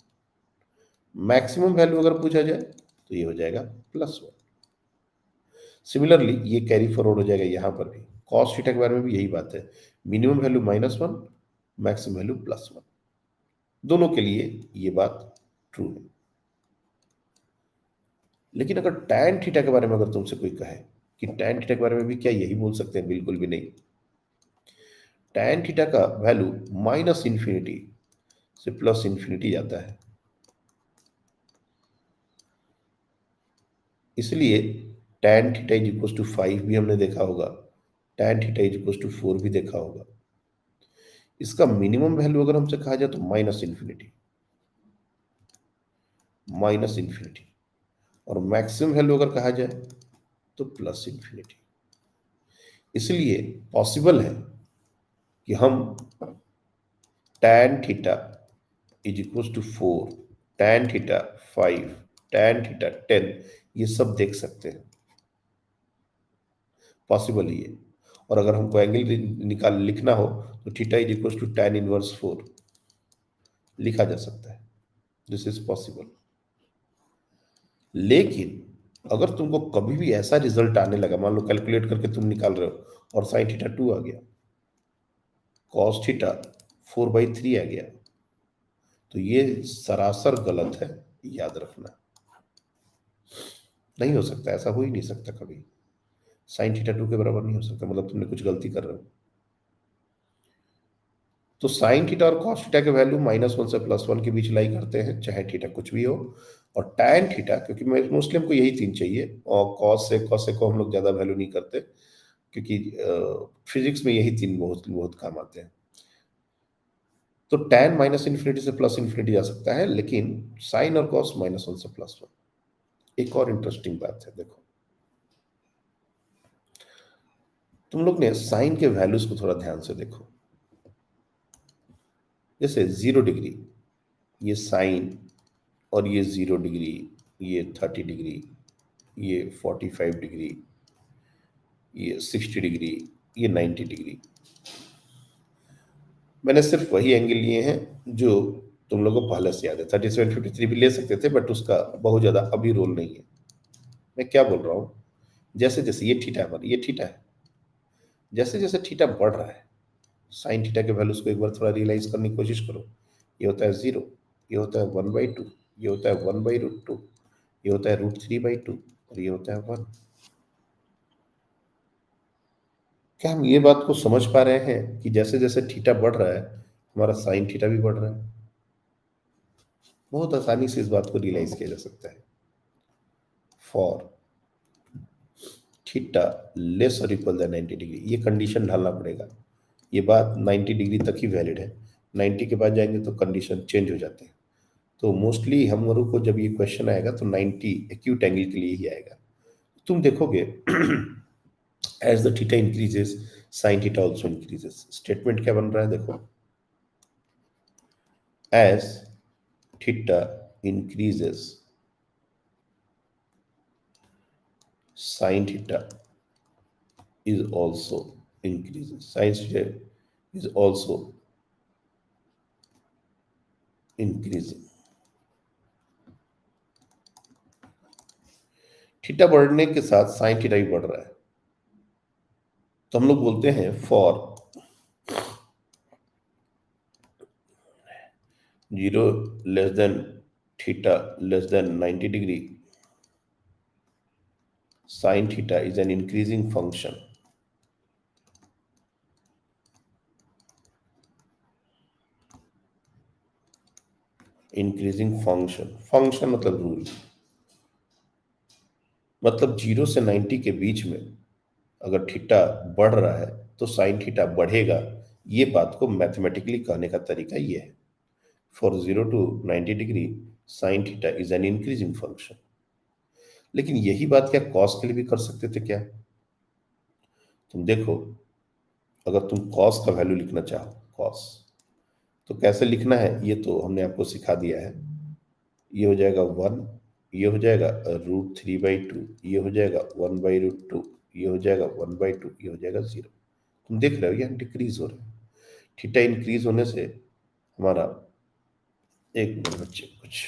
मैक्सिमम वैल्यू अगर पूछा जाए तो ये हो जाएगा +1। सिमिलरली ये कैरी फॉरवर्ड हो जाएगा यहां पर भी। कॉस थीटा के बारे में भी यही बात है, मिनिमम वैल्यू -1, मैक्सिमम वैल्यू +1। दोनों के लिए ये बात ट्रू है। लेकिन अगर tan थीटा के बारे में अगर तुमसे कोई कहे कि tan थीटा के बारे में भी क्या यही बोल सकते हैं? बिल्कुल भी नहीं। tan थीटा का वैल्यू -∞ से +∞ जाता है। इसलिए tan theta is equal to 5 भी हमने देखा होगा, tan theta is equal to 4 भी देखा होगा। इसका मिनिमम वैल्यू अगर हमसे कहा जाए तो -∞ और मैक्सिमम वैल्यू अगर कहा जाए तो +∞। इसलिए पॉसिबल है कि हम tan theta is equal to 4, tan theta 5, tan theta 10 ये सब देख सकते हैं। पॉसिबल ही है। और अगर हमको एंगल निकाल लिखना हो तो theta is equal to tan inverse 4 लिखा जा सकता है। This is possible. लेकिन अगर तुमको कभी भी ऐसा रिजल्ट आने लगा, मान लो कैलकुलेट करके तुम निकाल रहे हो और साइन थीटा 2 आ गया, कॉस थीटा 4/3 आ गया, तो ये सरासर गलत है, याद रखना। नहीं हो सकता, ऐसा हो ही नहीं सकता कभी। साइन थीटा 2 के बराबर नहीं हो सकता, मतलब तुमने कुछ गलती कर रहे हो। तो साइन थीटा और कॉस थीटा के वैल्यू -1 से +1 के बीच लाई करते हैं, चाहे थीटा कुछ भी हो। और tan थीटा, क्योंकि मोस्टली हमको यही 3 चाहिए, और कॉस से को हम लोग ज़्यादा वैल्यू नहीं करते, क्योंकि फिजिक्स में यही 3 बहुत बहुत काम आते हैं। तो tan -∞ से +∞ जा सकता है, लेकिन साइन और कॉस -1 से +1। एक और इंटरेस्टिंग बात है, देखो तुम लोग ने साइन के वैल्यूज को थोड़ा ध्यान से देखो। जैसे 0 डिग्री, ये साइन, और ये 0 डिग्री, ये 30 डिग्री, ये 45 डिग्री, ये 60 डिग्री, ये 90 डिग्री। मैंने सिर्फ वही एंगल लिए हैं जो तुम लोगों को पहले से याद है। 37, 53 भी ले सकते थे, बट उसका बहुत ज़्यादा अभी रोल नहीं है। मैं क्या बोल रहा हूँ, जैसे जैसे ये थीटा है, ये थीटा है, जैसे जैसे थीटा बढ़ रहा है, साइन थीटा के वैल्यूज को एक बार थोड़ा रियलाइज करने की कोशिश करो। ये होता है 0, ये होता है 1/2, ये होता है 1/√2, ये होता है √3/2, और ये होता है 1। क्या हम ये बात को समझ पा रहे हैं कि जैसे जैसे थीटा बढ़ रहा है हमारा साइन थीटा भी बढ़ रहा है? बहुत आसानी से इस बात को रियलाइज किया जा सकता है। फॉर थीटा लेस और इक्वल देन 90 डिग्री, ये कंडीशन ढालना पड़ेगा। ये बात 90 डिग्री तक ही वैलिड है, 90 के बाद जाएंगे तो कंडीशन चेंज हो जाते हैं। तो मोस्टली हम लोगों को जब ये क्वेश्चन आएगा तो 90 एक्यूट एंगल के लिए ही आएगा। तुम देखोगे as the theta increases sine theta also increases. Statement क्या बन रहा है देखो, as theta increases sin theta is also increasing. Sin theta is also increasing. Theta बढ़ने के साथ साइन थीटा भी बढ़ रहा है, तो हम लोग बोलते हैं for 0 less than theta less than 90 degree, sin theta is an increasing function. Increasing function मतलब रूल, मतलब 0 से 90 के बीच में अगर थीटा बढ़ रहा है तो साइन थीटा बढ़ेगा। ये बात को मैथमेटिकली कहने का तरीका ये है, for 0 to 90 degree sine theta is an increasing function. लेकिन यही बात क्या कॉस के लिए भी कर सकते थे क्या? तुम देखो, अगर तुम कॉस का वैल्यू लिखना चाहो, कॉस तो कैसे लिखना है ये तो हमने आपको सिखा दिया है। ये हो जाएगा 1, ये हो जाएगा √3/2, ये हो जाएगा 1/√2, ये हो जाएगा 1/2, ये हो जाएगा 0। तुम देख रहे हो यहाँ डिक्रीज हो रहा है। थीटा इंक्रीज होने से हमारा, एक मिनट बच्चे कुछ,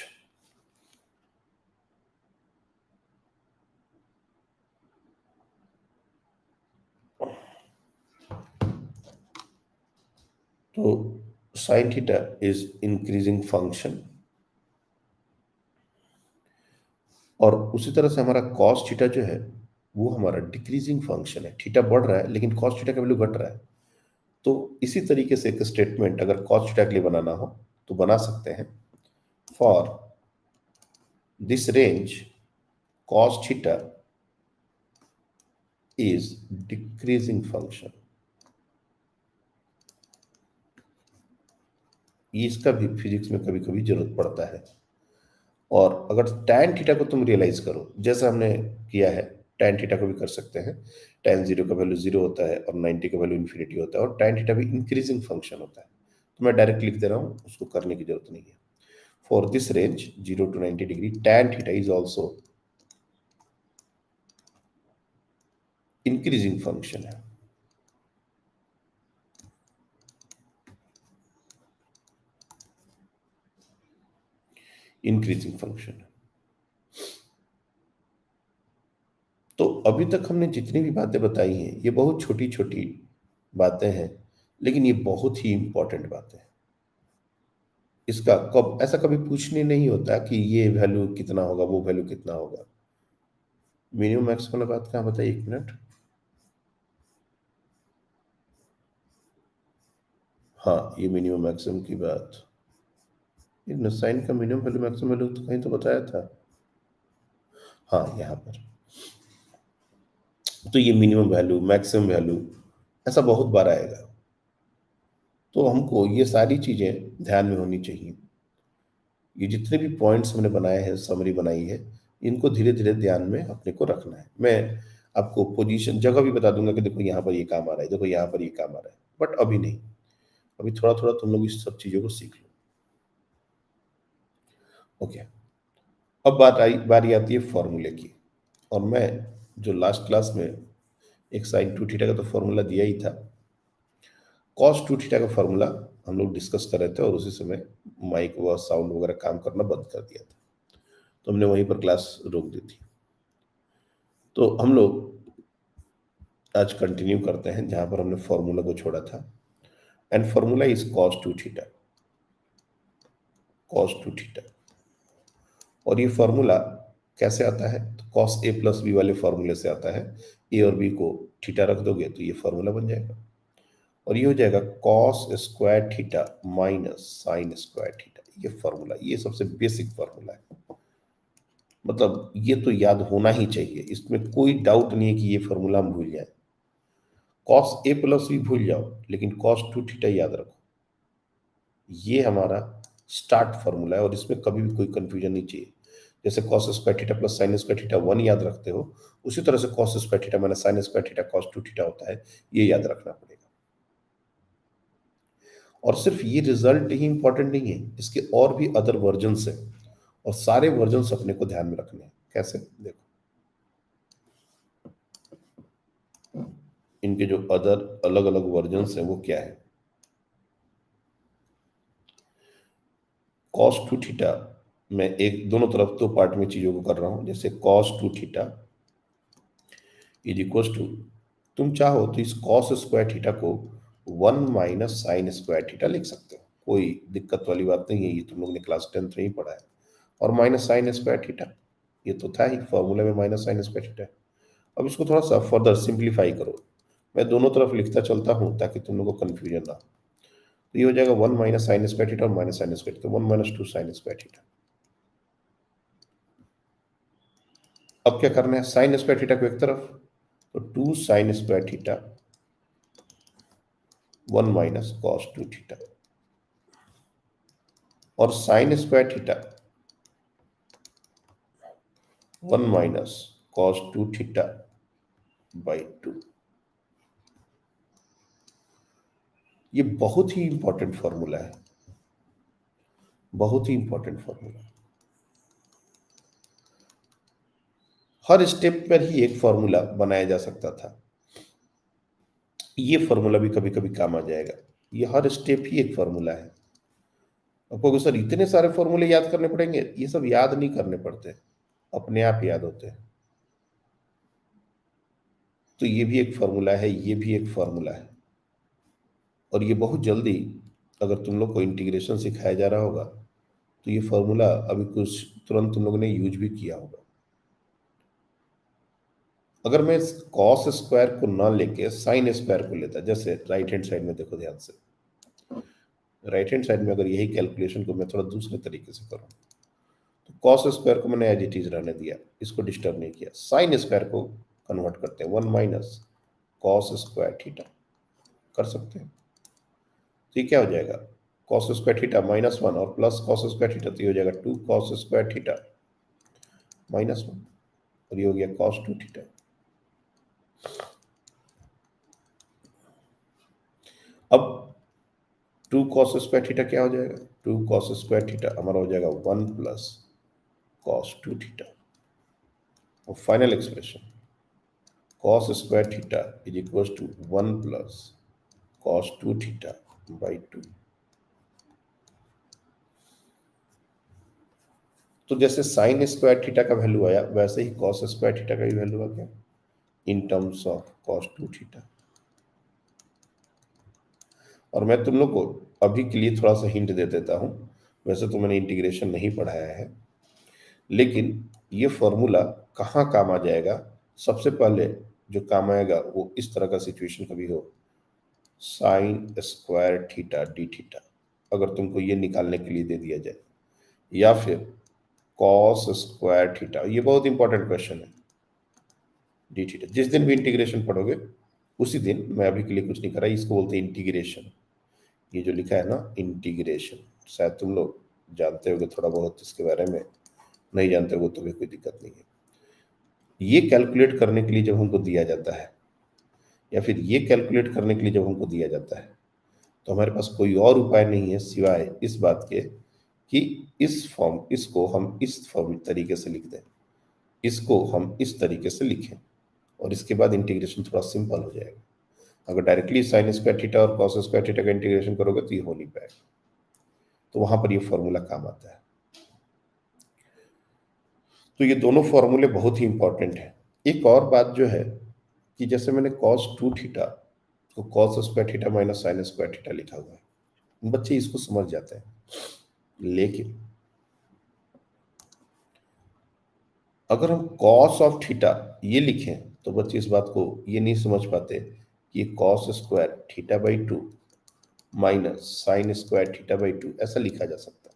तो sine theta is increasing function, और उसी तरह से हमारा कॉस थीटा जो है वो हमारा डिक्रीजिंग फंक्शन है। थीटा बढ़ रहा है लेकिन कॉस थीटा का वैल्यू घट रहा है। तो इसी तरीके से एक स्टेटमेंट अगर कॉस थीटा के लिए बनाना हो तो बना सकते हैं, for this range cos theta is decreasing function। इसका भी फिजिक्स में कभी कभी जरूरत पड़ता है। और अगर tan थीटा को तुम रियलाइज करो, जैसा हमने किया है, tan थीटा को भी कर सकते हैं। tan 0 का वैल्यू 0 होता है और 90 का वैल्यू इन्फिनिटी होता है, और tan थीटा भी इंक्रीजिंग फंक्शन होता है। तो मैं डायरेक्ट लिख दे रहा हूँ, उसको करने की जरूरत नहीं है। For this range 0 to 90 degree tan theta is also increasing function है। इंक्रीजिंग फंक्शन है। तो अभी तक हमने जितनी भी बातें बताई हैं ये बहुत छोटी छोटी बातें हैं, लेकिन ये बहुत ही इंपॉर्टेंट बातें हैं। इसका कब ऐसा कभी पूछने नहीं होता कि ये वैल्यू कितना होगा, वो वैल्यू कितना होगा। मिनिमम मैक्सिमम वाला बात कहाँ बताइए, एक मिनट। हाँ, ये मिनिमम मैक्सिमम की बात, साइन का मिनिमम वैल्यू मैक्सिमम वैल्यू तो कहीं तो बताया था। हाँ, यहाँ पर तो ये मिनिमम वैल्यू मैक्सिमम वैल्यू ऐसा बहुत बार आएगा, तो हमको ये सारी चीजें ध्यान में होनी चाहिए। ये जितने भी पॉइंट्स हमने बनाए हैं, समरी बनाई है, इनको धीरे धीरे ध्यान में अपने को रखना है। मैं आपको पोजीशन जगह भी बता दूंगा कि देखो यहाँ पर ये काम आ रहा है, देखो यहाँ पर ये काम आ रहा है, बट अभी नहीं। अभी थोड़ा थोड़ा तुम लोग इस सब चीजों को सीख लो। ओके, अब बारी आती है फॉर्मूले की। और मैं जो लास्ट क्लास में एक साइन 2 थीटा का तो फॉर्मूला दिया ही था, cos 2 थीटा का फॉर्मूला हम लोग डिस्कस कर रहे थे, और उसी समय माइक व साउंड वगैरह काम करना बंद कर दिया था, तो हमने वहीं पर क्लास रोक दी थी। तो हम लोग आज कंटिन्यू करते हैं जहां पर हमने फॉर्मूला को छोड़ा था। And formula is cos 2 theta, cos 2 theta. और ये फॉर्मूला कैसे आता है? तो cos a प्लस बी वाले फॉर्मूले से आता है। ए और बी को थीटा रख दोगे तो ये फॉर्मूला बन जाएगा, और ये हो जाएगा cos square theta minus sign square theta. ये फॉर्मूला, ये सबसे बेसिक फॉर्मूला है, मतलब ये तो याद होना ही चाहिए, इसमें कोई डाउट नहीं है कि ये फॉर्मूला हम भूल जाए। cos a प्लस भी भूल जाओ, लेकिन cos 2 थीटा याद रखो। ये हमारा स्टार्ट फॉर्मूला है, और इसमें कभी भी कोई कंफ्यूजन नहीं चाहिए। जैसे cos square theta plus sign square theta 1 याद रखते हो, उसी तरह से cos square theta minus sign square theta cos 2 theta होता है, ये याद रखना पड़ेगा। और सिर्फ ये रिजल्ट ही इंपॉर्टेंट नहीं है, इसके और भी अदर वर्जन्स हैं, और सारे वर्जन्स अपने को ध्यान में रखने हैं। कैसे? देखो, इनके जो अदर अलग अलग वर्जन्स हैं वो क्या है। cos टू थीटा, मैं एक दोनों तरफ दो पार्ट में चीजों को कर रहा हूं। जैसे cos two theta is equal to, तुम चाहो तो इस cos स्क्वायर थीटा को 1 माइनस साइन स्क्वायर थीटा लिख सकते हो, कोई दिक्कत वाली बात नहीं है, ये तुम लोग ने क्लास 10th में ही पढ़ा है। और माइनस साइन स्क्वायर थीटा ये तो था ही, फॉर्मूला में माइनस साइन स्क्वायर थीटा है। अब इसको थोड़ा सा फर्दर सिंप्लीफाई करो, मैं दोनों तरफ लिखता चलता हूं ताकि तुम लोग को कंफ्यूजन ना हो। तो ये हो जाएगा 1 माइनस साइन स्क्वायर थीटा और minus sign square theta, 1 minus 2 sine square theta. अब क्या करना है, साइन स्क्वायर थीटा को एक तरफ, तो 2 sine square theta 1 minus cos two theta, और sine square theta 1 minus cos two theta by 2। ये बहुत ही इंपॉर्टेंट फॉर्मूला है, बहुत ही इंपॉर्टेंट फॉर्मूला। हर स्टेप पर ही एक फॉर्मूला बनाया जा सकता था, ये फॉर्मूला भी कभी कभी काम आ जाएगा। ये हर स्टेप ही एक फॉर्मूला है। आपको सर इतने सारे फॉर्मूले याद करने पड़ेंगे, ये सब याद नहीं करने पड़ते, अपने आप याद होते हैं। तो ये भी एक फॉर्मूला है, ये भी एक फॉर्मूला है, और ये बहुत जल्दी अगर तुम लोग को इंटीग्रेशन सिखाया जा रहा होगा तो ये फॉर्मूला अभी कुछ तुरंत तुम लोगों ने यूज भी किया होगा। अगर मैं कॉस स्क्वायर को ना लेके साइन स्क्वायर को लेता, जैसे राइट हैंड साइड में देखो ध्यान से, राइट हैंड साइड में अगर यही कैलकुलेशन को मैं थोड़ा दूसरे तरीके से करूं, तो कॉस स्क्वायर को मैंने एज इट इज रहने दिया, इसको डिस्टर्ब नहीं किया। साइन स्क्वायर को कन्वर्ट करते हैं, 1 माइनस कॉस स्क्वायर थीटा कर सकते हैं। तो ये क्या हो जाएगा, कॉस स्क्वायर थीटा -1 और प्लस कॉस स्क्वायर थीटा, तो ये हो जाएगा 2 कॉस स्क्वायर थीटा -1, और ये हो गया कॉस टू थीटा। अब 2 कॉस स्क्वायर थीटा क्या हो जाएगा, 2 कॉस स्क्वायर थीटा हमारा हो जाएगा 1 प्लस कॉस टू थीटा, और final expression cos square theta is equal to 1 plus cos two theta by 2। तो जैसे साइन स्क्वायर थीटा का वैल्यू आया, वैसे ही कॉस स्क्वायर थीटा का भी वैल्यू आ गया in terms of cos two theta. और मैं तुम लोग को अभी के लिए थोड़ा सा हिंट दे देता हूं, वैसे तो मैंने इंटीग्रेशन नहीं पढ़ाया है, लेकिन ये फॉर्मूला कहाँ काम आ जाएगा। सबसे पहले जो काम आएगा वो इस तरह का सिचुएशन कभी हो, sign square theta d theta अगर तुमको ये निकालने के लिए दे दिया जाए, या फिर कॉस स्क्वायर थीटा, ये बहुत इंपॉर्टेंट क्वेश्चन है, डी थीटा। जिस दिन भी इंटीग्रेशन पढ़ोगे उसी दिन, मैं अभी के लिए कुछ नहीं कर रहा, इसको बोलते हैं इंटीग्रेशन। ये जो लिखा है ना इंटीग्रेशन, शायद तुम लोग जानते होगे थोड़ा बहुत इसके बारे में, नहीं जानते हो तो भी कोई दिक्कत नहीं है। ये कैलकुलेट करने के लिए जब हमको दिया जाता है, या फिर ये कैलकुलेट करने के लिए जब हमको दिया जाता है, तो हमारे पास कोई और उपाय नहीं है सिवाय इस बात के कि इसको हम इस फॉर्म तरीके से लिख दें, इसको हम इस तरीके से लिखें, और इसके बाद इंटीग्रेशन थोड़ा सिंपल हो जाएगा। अगर डायरेक्टली साइन स्क्वायर थीटा और कॉस स्क्वायर थीटा का इंटीग्रेशन करोगे तो ये हो नहीं पाएगा, तो वहां पर ये फॉर्मूला काम आता है। तो ये दोनों फॉर्मूले बहुत ही इंपॉर्टेंट है। एक और बात जो है कि जैसे मैंने कॉस टू थीटा को cos square theta minus sign square theta लिखा हुआ है, बच्चे इसको समझ जाते हैं, लेकिन अगर हम कॉस ऑफ थीटा ये लिखें तो बच्चे इस बात को ये नहीं समझ पाते कि cos square theta by 2 minus sign square theta by 2 ऐसा लिखा जा सकता है।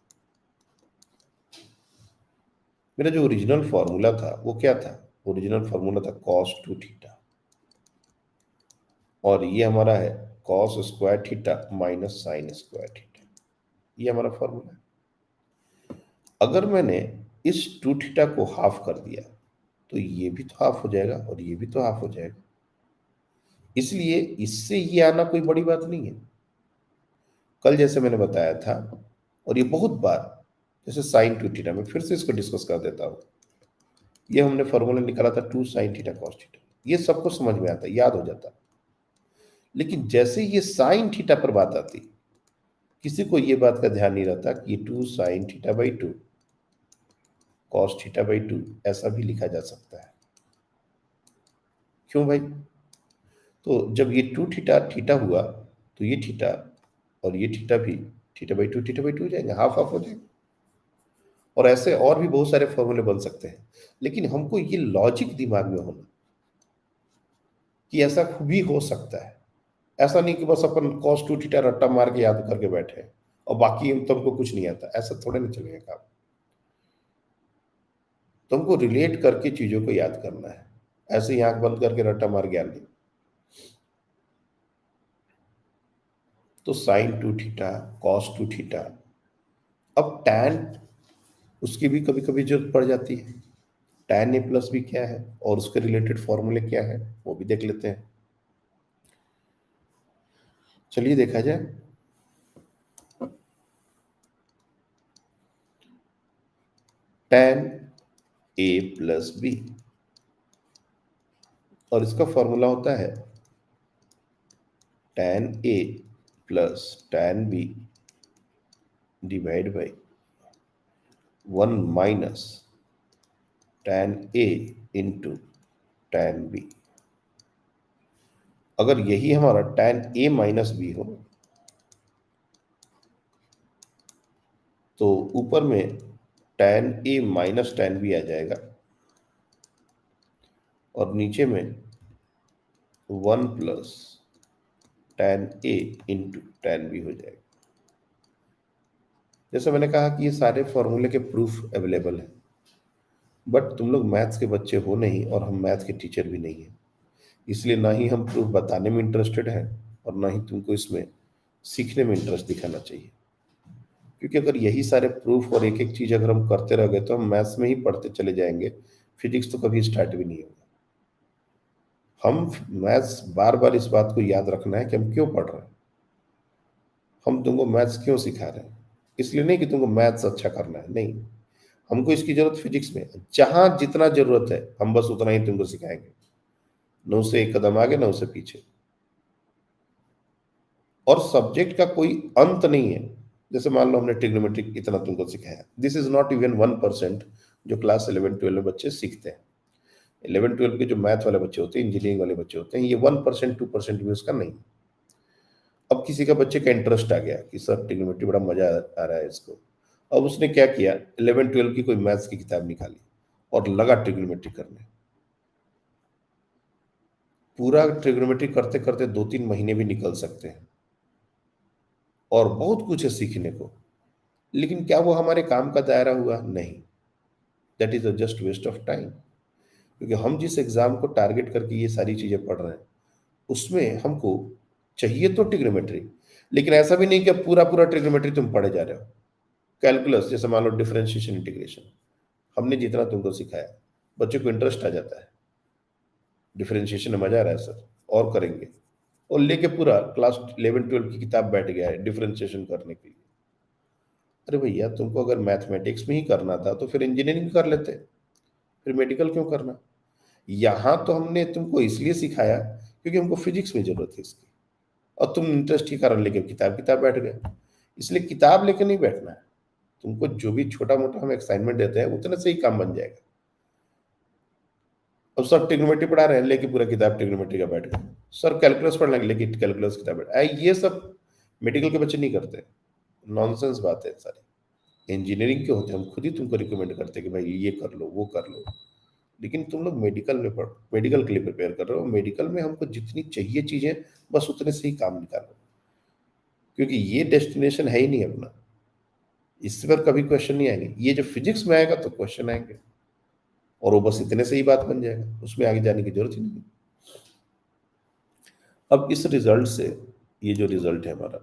मेरा जो ओरिजिनल फॉर्मूला था वो क्या था, ओरिजिनल फॉर्मूला था कॉस टू थीटा, और ये हमारा है cos square theta minus sign square theta, ये हमारा फॉर्मूला है। अगर मैंने इस टू थीटा को हाफ कर दिया तो ये भी तो हाफ हो जाएगा और ये भी तो हाफ हो जाएगा, इसलिए इससे ये आना कोई बड़ी बात नहीं है। कल जैसे मैंने बताया था, और ये बहुत बार, जैसे साइन टू थीटा, मैं फिर से इसको डिस्कस कर देता हूं। ये हमने फॉर्मूला निकाला था 2 साइन थीटा कॉस थीटा, ये सबको समझ में आता है, याद हो जाता है। लेकिन जैसे ये साइन थीटा पर बात आती, किसी को ये बात का ध्यान नहीं रहता कि 2 sine theta by 2 cos theta by 2 ऐसा भी लिखा जा सकता है। क्यों भाई? तो जब ये 2 थीटा थीटा हुआ तो ये थीटा और ये थीटा भी थीटा बाई 2 हो जाएंगे, हाफ हाफ हो जाएंगे। और ऐसे और भी बहुत सारे फॉर्मूले बन सकते हैं, लेकिन हमको ये लॉजिक दिमाग में होना कि ऐसा भी हो सकता है। ऐसा नहीं कि बस अपन cos 2 थीटा रट्टा मार के याद करके बैठे हैं और बाकी तुमको कुछ नहीं आता, ऐसा थोड़े ना चलेगा काम। तुमको रिलेट करके चीजों को याद करना है, ऐसे ही आंख बंद करके रट्टा मार ज्ञान नहीं। तो साइन 2 थीटा कॉस 2 थीटा, अब टैन उसकी भी कभी कभी जरूरत पड़ जाती है। टैन ए प्लस भी क्या है और उसके रिलेटेड फॉर्मूले क्या है वो भी देख लेते हैं। चलिए देखा जाए। टैन ए प्लस बी और इसका फॉर्मूला होता है tan A plus tan B divide by 1 minus tan A into tan B. अगर यही हमारा टैन ए माइनस बी हो तो ऊपर में tan A minus tan B आ जाएगा और नीचे में 1 plus tan A into tan B हो जाएगा। जैसे मैंने कहा कि ये सारे फॉर्मूले के प्रूफ अवेलेबल हैं, बट तुम लोग मैथ्स के बच्चे हो नहीं और हम मैथ के टीचर भी नहीं हैं, इसलिए ना ही हम प्रूफ बताने में इंटरेस्टेड हैं और ना ही तुमको इसमें सीखने में इंटरेस्ट दिखाना चाहिए। क्योंकि अगर यही सारे प्रूफ और एक एक चीज अगर हम करते रह गए तो हम मैथ्स में ही पढ़ते चले जाएंगे, फिजिक्स तो कभी स्टार्ट भी नहीं होगा। हम मैथ्स बार बार इस बात को याद रखना है कि हम क्यों पढ़ रहे हैं, हम तुमको मैथ्स क्यों सिखा रहे हैं। इसलिए नहीं कि तुमको मैथ्स अच्छा करना है, नहीं, हमको इसकी जरूरत फिजिक्स में जहां जितना जरूरत है हम बस उतना ही तुमको सिखाएंगे, न उससे एक कदम आगे न उससे पीछे। और सब्जेक्ट का कोई अंत नहीं है। जैसे मान लो हमने ट्रिग्नोमेट्रिक इतना तुमको सिखाया, दिस इज नॉट इवन 1% जो क्लास 11-12 में बच्चे सीखते हैं। 11-12 के जो मैथ वाले बच्चे होते हैं, इंजीनियरिंग वाले बच्चे होते हैं, ये 1% 2% भी उसका नहीं। अब किसी का बच्चे का इंटरेस्ट आ गया कि सर ट्रिग्नोमेट्री बड़ा मजा आ रहा है इसको, अब उसने क्या किया, 11-12 की कोई मैथ्स की किताब निकाली और लगा ट्रिग्नोमेट्री करने। पूरा ट्रिग्नोमेट्री करते करते 2-3 महीने भी निकल सकते हैं और बहुत कुछ है सीखने को, लेकिन क्या वो हमारे काम का दायरा हुआ? नहीं, that is a just waste of time. क्योंकि हम जिस एग्जाम को टारगेट करके ये सारी चीजें पढ़ रहे हैं उसमें हमको चाहिए तो ट्रिग्नोमेट्री, लेकिन ऐसा भी नहीं कि अब पूरा पूरा ट्रिग्नोमेट्री तुम पढ़े जा रहे हो। कैलकुलस जैसे मान लो डिफरेंशिएशन इंटीग्रेशन, हमने जितना तुमको सिखाया बच्चे को इंटरेस्ट आ जाता है, डिफरेंशिएशन में मजा आ रहा है सर और करेंगे, और लेके पूरा क्लास 11-12 की किताब बैठ गया है डिफरेंशिएशन करने के लिए। अरे भैया तुमको अगर मैथमेटिक्स में ही करना था तो फिर इंजीनियरिंग कर लेते, फिर मेडिकल क्यों करना? यहाँ तो हमने तुमको इसलिए सिखाया क्योंकि हमको फिजिक्स में जरूरत है इसकी, और तुम इंटरेस्ट के कारण लेके किताब किताब बैठ गए। इसलिए किताब लेके नहीं बैठना है तुमको, जो भी छोटा मोटा हम असाइनमेंट देते हैं उतने से ही काम बन जाएगा। अब सर ट्रिग्नोमेट्री पढ़ा रहे हैं लेके पूरा किताब ट्रिग्नोमेट्री का बैठ गए, सर कैलकुलस पढ़ लेंगे लेके कैलकुलस किताब बैठ, ये सब मेडिकल के बच्चे नहीं करते, नॉनसेंस बात है सारी। इंजीनियरिंग के होते हैं हम खुद ही तुमको रिकमेंड करते हैं कि भाई ये कर लो वो कर लो, लेकिन तुम लोग मेडिकल में पढ़ो, मेडिकल के लिए प्रिपेयर कर रहे हो, मेडिकल में हमको जितनी चाहिए चीजें बस उतने से ही काम निकालो, क्योंकि ये डेस्टिनेशन है ही नहीं अपना, इस पर कभी क्वेश्चन नहीं आएंगे। ये जो फिजिक्स में आएगा तो क्वेश्चन आएंगे और वो बस इतने से ही बात बन जाएगा, उसमें आगे जाने की जरूरत ही नहीं। अब इस रिजल्ट से ये जो रिजल्ट है हमारा,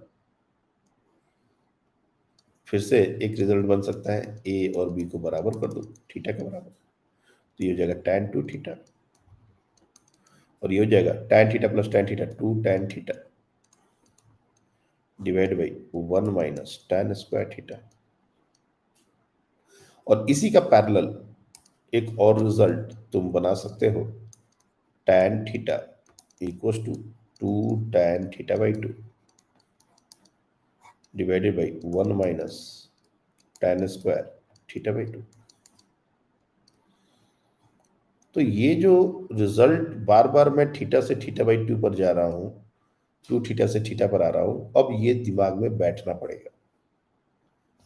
फिर से एक रिजल्ट बन सकता है, ए और बी को बराबर कर दो थीटा के बराबर, तो ये हो जाएगा tan 2 थीटा और ये हो जाएगा tan theta plus tan theta 2 tan theta divide by 1 minus tan square theta. और इसी का पैरेलल एक और रिजल्ट तुम बना सकते हो, tan theta equals to 2 tan theta by 2 divided by 1 minus tan square theta by 2। तो ये जो रिजल्ट बार बार मैं थीटा से थीटा बाई 2 पर जा रहा हूं, 2 थीटा से थीटा पर आ रहा हूं, अब ये दिमाग में बैठना पड़ेगा।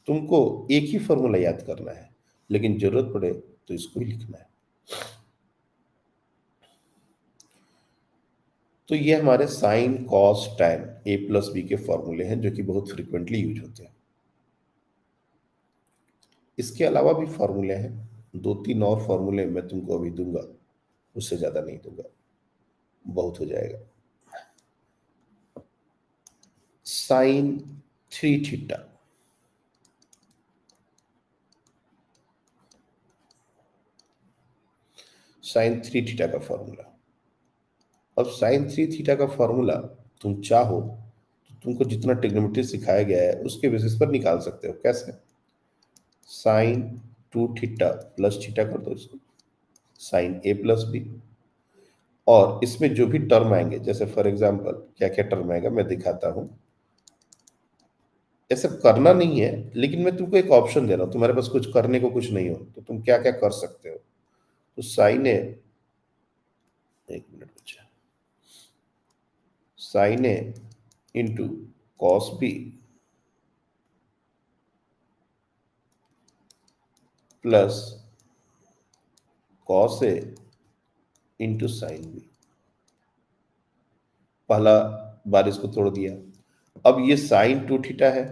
तुमको एक ही फॉर्मूला याद करना है, लेकिन जरूरत पड़े तो इसको ही लिखना है। तो ये हमारे sine cos tan A plus B के फॉर्मूले हैं जो कि बहुत फ्रिक्वेंटली यूज होते हैं। इसके अलावा भी फॉर्मूले हैं, 2-3 और फॉर्मूले मैं तुमको अभी दूंगा, उससे ज्यादा नहीं दूंगा, बहुत हो जाएगा। साइन 3 थीटा, साइन 3 थीटा का फॉर्मूला। अब साइन 3 थीटा का फॉर्मूला तुम चाहो तो तुमको जितना ट्रिग्नोमेट्री सिखाया गया है उसके बेसिस पर निकाल सकते हो। कैसे? साइन 2 थीटा प्लस थीटा कर दो इसको, साइन ए प्लस बी, और इसमें जो भी टर्म आएंगे, जैसे फॉर एग्जांपल क्या क्या टर्म आएगा मैं दिखाता हूं। ऐसा करना नहीं है, लेकिन मैं तुमको एक ऑप्शन दे रहा हूं, तुम्हारे पास कुछ करने को कुछ नहीं हो तो तुम क्या क्या कर सकते हो। तो साइन ए, एक मिनट बच्चा, sine A into cos B plus cos A into sine B. पहला बार इसको तोड़ दिया। अब ये साइन 2 थीटा है,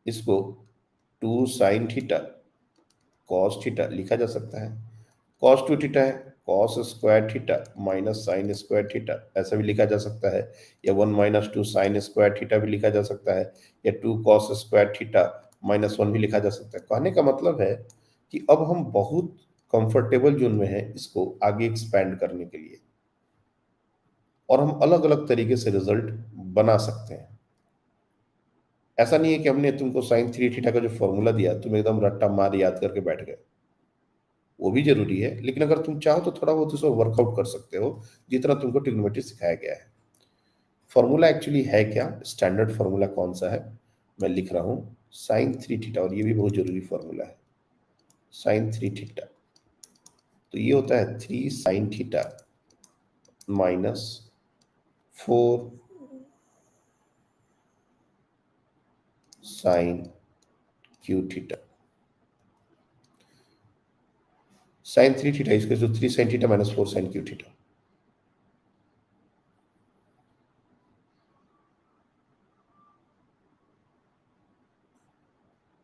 इसको 2 साइन थीटा कॉस थीटा लिखा जा सकता है। कॉस 2 थीटा है, cos square theta minus sign square theta ऐसा भी लिखा जा सकता है, या 1 माइनस 2 साइन स्क्वायर थीटा भी लिखा जा सकता है, या 2 कॉस स्क्वायर थीटा माइनस 1 भी लिखा जा सकता है। कहने का मतलब है कि अब हम बहुत कंफर्टेबल जोन में है इसको आगे एक्सपैंड करने के लिए, और हम अलग अलग तरीके से रिजल्ट बना सकते हैं। ऐसा नहीं है कि हमने तुमको साइन 3 थीटा का जो फॉर्मूला दिया तुम एकदम रट्टा मार याद करके बैठ गए, वो भी जरूरी है, लेकिन अगर तुम चाहो तो थोड़ा बहुत उसको वर्कआउट कर सकते हो जितना तुमको ट्रिग्नोमेट्री सिखाया गया है। फॉर्मूला एक्चुअली है क्या, स्टैंडर्ड फॉर्मूला कौन सा है, मैं लिख रहा हूं, साइन 3 थीटा, और ये भी बहुत जरूरी फॉर्मूला है, साइन 3 थीटा। तो ये होता है 3 sine theta minus 4 sine cube theta. Sine 3 theta इसके जो 3 sine theta minus 4 sine cube theta.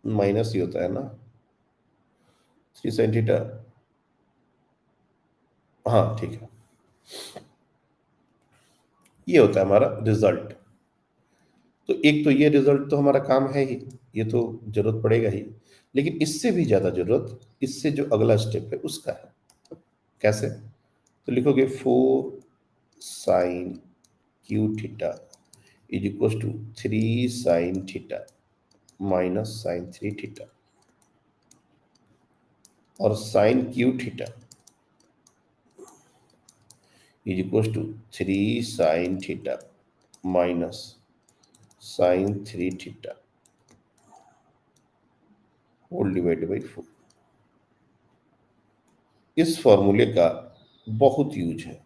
Minus ही होता है ना, 3 साइन थीटा, हाँ ठीक है। ये होता है हमारा रिजल्ट। तो एक तो ये रिजल्ट तो हमारा काम है ही, ये तो जरूरत पड़ेगा ही, लेकिन इससे भी ज्यादा जरूरत इससे जो अगला स्टेप है उसका है। कैसे? तो लिखोगे 4 sine cube theta is equal to 3 sine theta minus sine 3 theta, और sine cube theta is equal to 3 sine theta minus sine 3 theta whole divided by 4। इस फॉर्मूले का बहुत यूज है,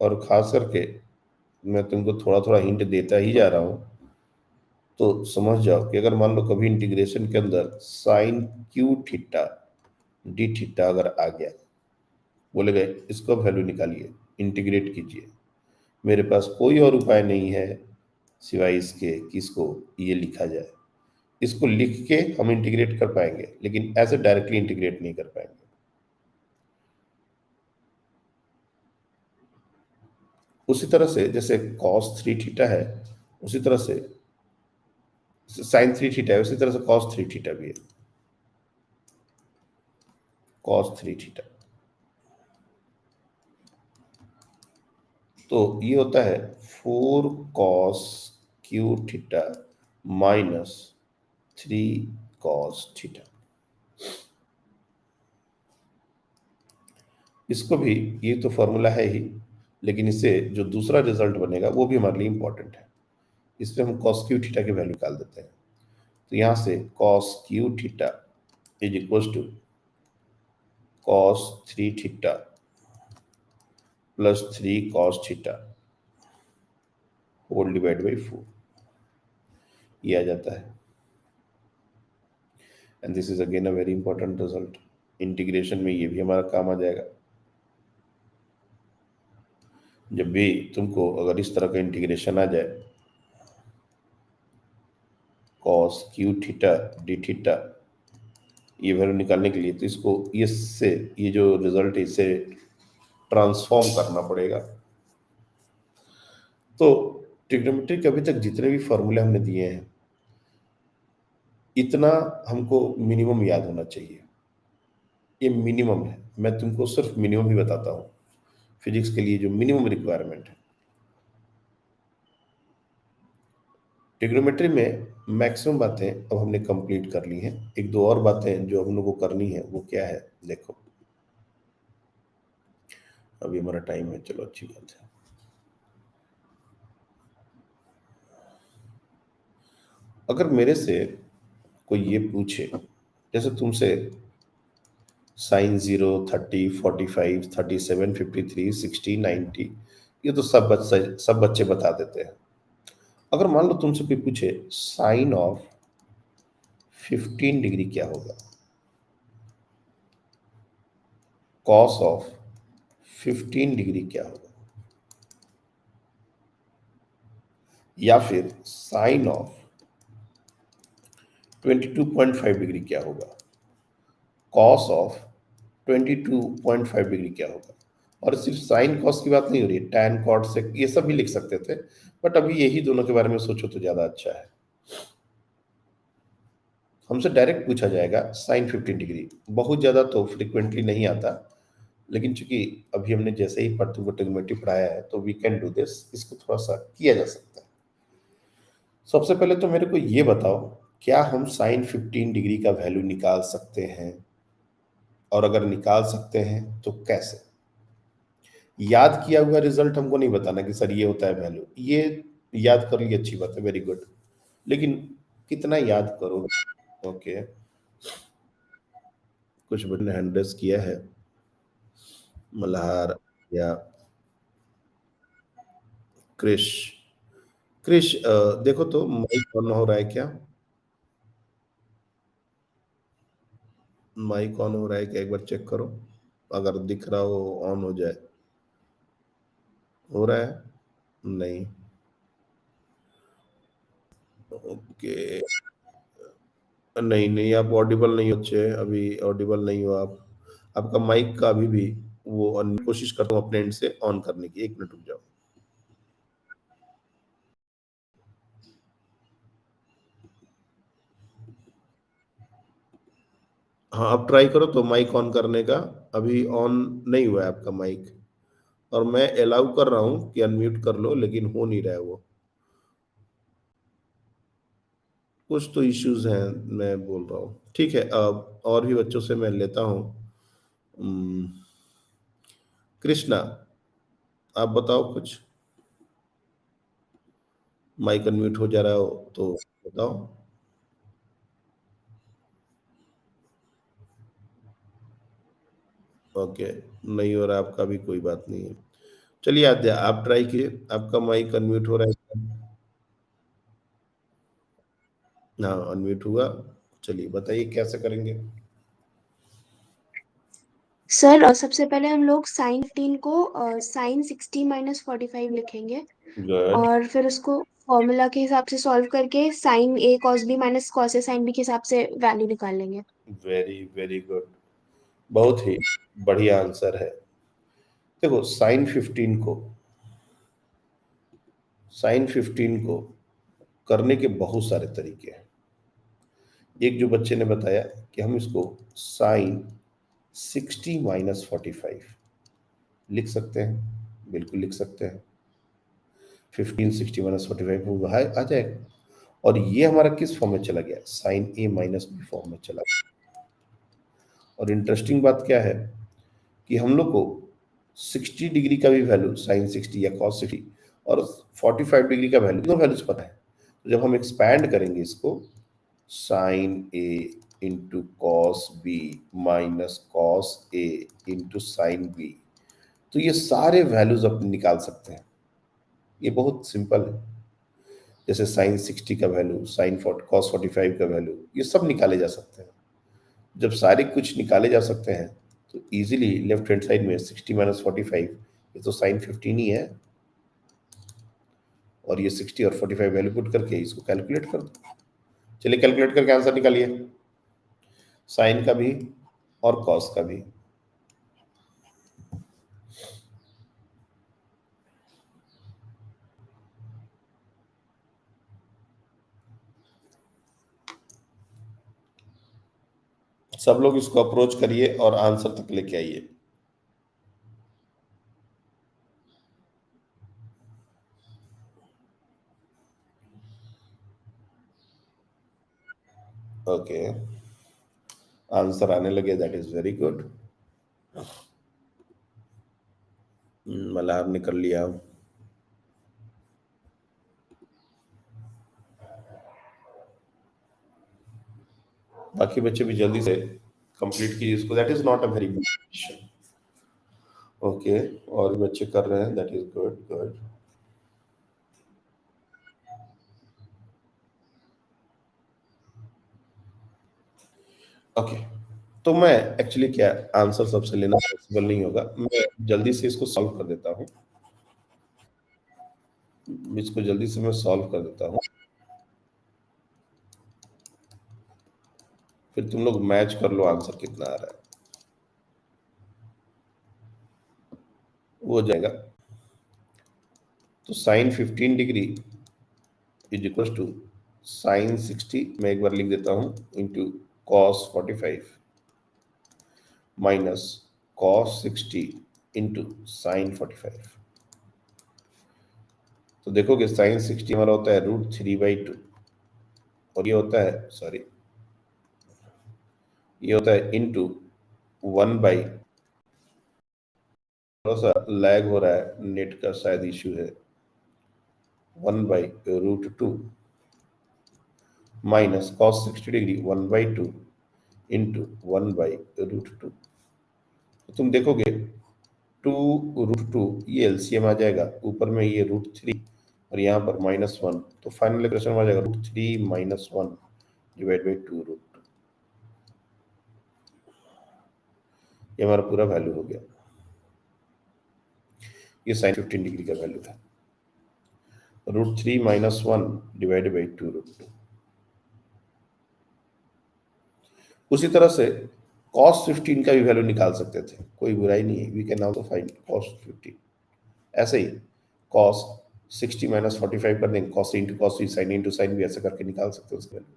और खास करके मैं तुमको थोड़ा थोड़ा हिंट देता ही जा रहा हूं, तो समझ जाओ कि अगर मान लो कभी इंटीग्रेशन के अंदर sine cube theta d theta अगर आ गया, बोले गए इसको वैल्यू निकालिए, इंटीग्रेट कीजिए, मेरे पास कोई और उपाय नहीं है सिवाय इसके कि इसको ये लिखा जाए। इसको लिख के हम इंटीग्रेट कर पाएंगे, लेकिन ऐसे डायरेक्टली इंटीग्रेट नहीं कर पाएंगे। उसी तरह से जैसे cos 3 थीटा है, उसी तरह से sin 3 थीटा है, उसी तरह से cos 3 थीटा भी है, cos 3 थीटा। तो ये होता है 4 cos Q theta minus 3 cos theta. इसको भी, ये तो फॉर्मूला है ही, लेकिन इससे जो दूसरा रिजल्ट बनेगा वो भी हमारे लिए इंपॉर्टेंट है। इसमें हम कॉस क्यू थीटा की वैल्यू निकाल देते हैं। तो यहां से cos cube theta is equal to cos 3 theta plus 3 cos theta whole divide by 4, ये आ जाता है। And this is again a very important result. Integration में ये भी हमारा काम आ जाएगा। जब भी तुमको अगर इस तरह का इंटीग्रेशन आ जाए, cos cube theta d theta, ये वैल्यू निकालने के लिए तो इसको इससे ये जो रिजल्ट है इसे ट्रांसफॉर्म करना पड़ेगा। तो ट्रिग्नोमेट्री के अभी तक जितने भी फॉर्मूले हमने दिए हैं, इतना हमको मिनिमम याद होना चाहिए। ये मिनिमम है, मैं तुमको सिर्फ मिनिमम ही बताता हूँ। फिजिक्स के लिए जो मिनिमम रिक्वायरमेंट है, ट्रिग्नोमेट्री में मैक्सिमम बातें अब हमने कंप्लीट कर ली हैं। एक दो और बातें जो हम लोग को करनी है वो क्या है, देखो अभी हमारा टाइम है, चलो अच्छी बात है। अगर मेरे से कोई ये पूछे, जैसे तुमसे साइन 0, 30, 45, 37, 53, 60, 90, ये तो सब बच्चे बता देते हैं। अगर मान लो तुमसे कोई पूछे साइन ऑफ 15 डिग्री क्या होगा, कॉस ऑफ 15 डिग्री क्या होगा, या फिर साइन ऑफ 22.5 डिग्री क्या होगा, कॉस ऑफ 22.5 डिग्री क्या होगा। और सिर्फ साइन कॉस की बात नहीं हो रही है, टैन कॉट सेक ये सब भी लिख सकते थे, बट अभी यही दोनों के बारे में सोचो तो ज्यादा अच्छा है। हमसे डायरेक्ट पूछा जाएगा साइन 15 डिग्री, बहुत ज्यादा तो फ्रिक्वेंटली नहीं आता, लेकिन चूंकि अभी हमने जैसे ही तुमको ट्रिग्नोमेट्री पढ़ाया है तो वी कैन डू दिस, इसको थोड़ा सा किया जा सकता है। सबसे पहले तो मेरे को ये बताओ, क्या हम साइन 15 डिग्री का वैल्यू निकाल सकते हैं, और अगर निकाल सकते हैं तो कैसे। याद किया हुआ रिजल्ट हमको नहीं बताना कि सर ये होता है वैल्यू, ये याद कर लिए अच्छी बात है, वेरी गुड, लेकिन कितना याद करो। ओके, कुछ बच्चों ने हैंड रेस किया है, मल्हार या क्रिश। क्रिश देखो तो माइक ऑन हो रहा है क्या, माइक ऑन हो रहा है क्या, एक बार चेक करो, अगर दिख रहा हो ऑन हो जाए। हो रहा है, नहीं, ओके, नहीं नहीं आप ऑडिबल नहीं हो, अच्छे अभी ऑडिबल नहीं हो आप। आपका माइक का अभी भी वो कोशिश करता हूँ अपने एंड से ऑन करने की, 1 मिनट रुक जाओ। हाँ अब ट्राई करो तो माइक ऑन करने का, अभी ऑन नहीं हुआ है आपका माइक, और मैं अलाउ कर रहा हूँ कि अनम्यूट कर लो, लेकिन हो नहीं रहा है वो, कुछ तो इश्यूज हैं, मैं बोल रहा हूँ। ठीक है, अब और भी बच्चों से मैं लेता हूँ। उम्म, कृष्णा, आप बताओ कुछ, माइक अनम्यूट हो जा रहा हो तो बताओ। ओके, नहीं हो रहा आपका भी, कोई बात नहीं है। चलिए आद्या आप ट्राई किए, आपका माइक अनम्यूट हो रहा है। हाँ अनम्यूट हुआ, चलिए बताइए कैसे करेंगे। सर सबसे पहले हम लोग साइन 15 को साइन 60 - 45 लिखेंगे गुड, और फिर उसको फॉर्मूला के हिसाब से सॉल्व करके साइन ए कॉस बी माइनस कॉस ए साइन बी के हिसाब से वैल्यू निकाल लेंगे। वेरी वेरी गुड, बहुत ही बढ़िया आंसर है। देखो साइन 15 को करने के बहुत सारे तरीके हैं। एक जो बच्चे ने बताया कि हम इसको साइन 60 - 45 लिख सकते हैं, बिल्कुल लिख सकते हैं। 15 60 - 45 वो आ जाएगा, और ये हमारा किस फॉर्म में चला गया, साइन ए माइनस बी फॉर्म में चला गया। और इंटरेस्टिंग बात क्या है कि हम लोग को 60 डिग्री का भी वैल्यू साइन 60 या कॉस 60 और 45 डिग्री का वैल्यू, दोनों वैल्यूज पता है। तो जब हम एक्सपैंड करेंगे इसको, sine A into cos B minus cos A into sine B, तो ये सारे वैल्यूज अपन निकाल सकते हैं। ये बहुत सिंपल है। जैसे साइन 60 का वैल्यू, साइन कॉस 45 का वैल्यू, ये सब निकाले जा सकते हैं। जब सारे कुछ निकाले जा सकते हैं तो इजीली लेफ्ट हैंड साइड में 60 माइनस 45, ये तो साइन 15 ही है, और ये 60 और 45 वैल्यू पुट करके इसको कैलकुलेट कर दो। चलिए कैलकुलेट करके आंसर निकालिए, साइन का भी और कॉस का भी। सब लोग इसको अप्रोच करिए और आंसर तक लेके आइए। ओके, आंसर आने लगे, that is very good. Malhar ने कर लिया। बाकी बच्चे भी जल्दी से कंप्लीट कीजिए इसको, that is not a very good question. Okay, और भी बच्चे कर रहे हैं, that is good good. Okay, तो मैं एक्चुअली क्या, आंसर सबसे लेना पॉसिबल नहीं होगा, मैं जल्दी से इसको सॉल्व कर देता हूँ। इसको जल्दी से मैं सॉल्व कर देता हूँ, फिर तुम लोग मैच कर लो आंसर कितना आ रहा है, वो हो जाएगा। तो sine 15 degree is equal to sine 60, मैं एक बार लिख देता हूँ, into cos 45 minus cos 60 into sine 45। तो देखोगे साइन 60 हमारा होता है √3/2, और ये होता है, सॉरी, ये होता है इंटू 1/, थोड़ा सा लैग हो रहा है, नेट का शायद इश्यू है, 1/√2 माइनस कॉस 60 डिग्री 1/2 इंटू 1/√2। तो तुम देखोगे 2√2, ये एलसीएम आ जाएगा, ऊपर में ये √3 और यहाँ पर -1, तो फाइनल इक्वेशन में आ जाएगा √3 - 1 डिवाइड बाई 2√2। ये हमारा पूरा वैल्यू हो गया। ये साइन 15 डिग्री का वैल्यू है, √3 - 1 डिवाइड बाई 2√2। उसी तरह से cos 15 का भी वैल्यू निकाल सकते थे, कोई बुराई नहीं है, we can also find cos 15। ऐसे ही cos 60 - 45 कर देंगे, cos into cos sin into sin भी ऐसे करके निकाल सकते हो उसकी वैल्यू।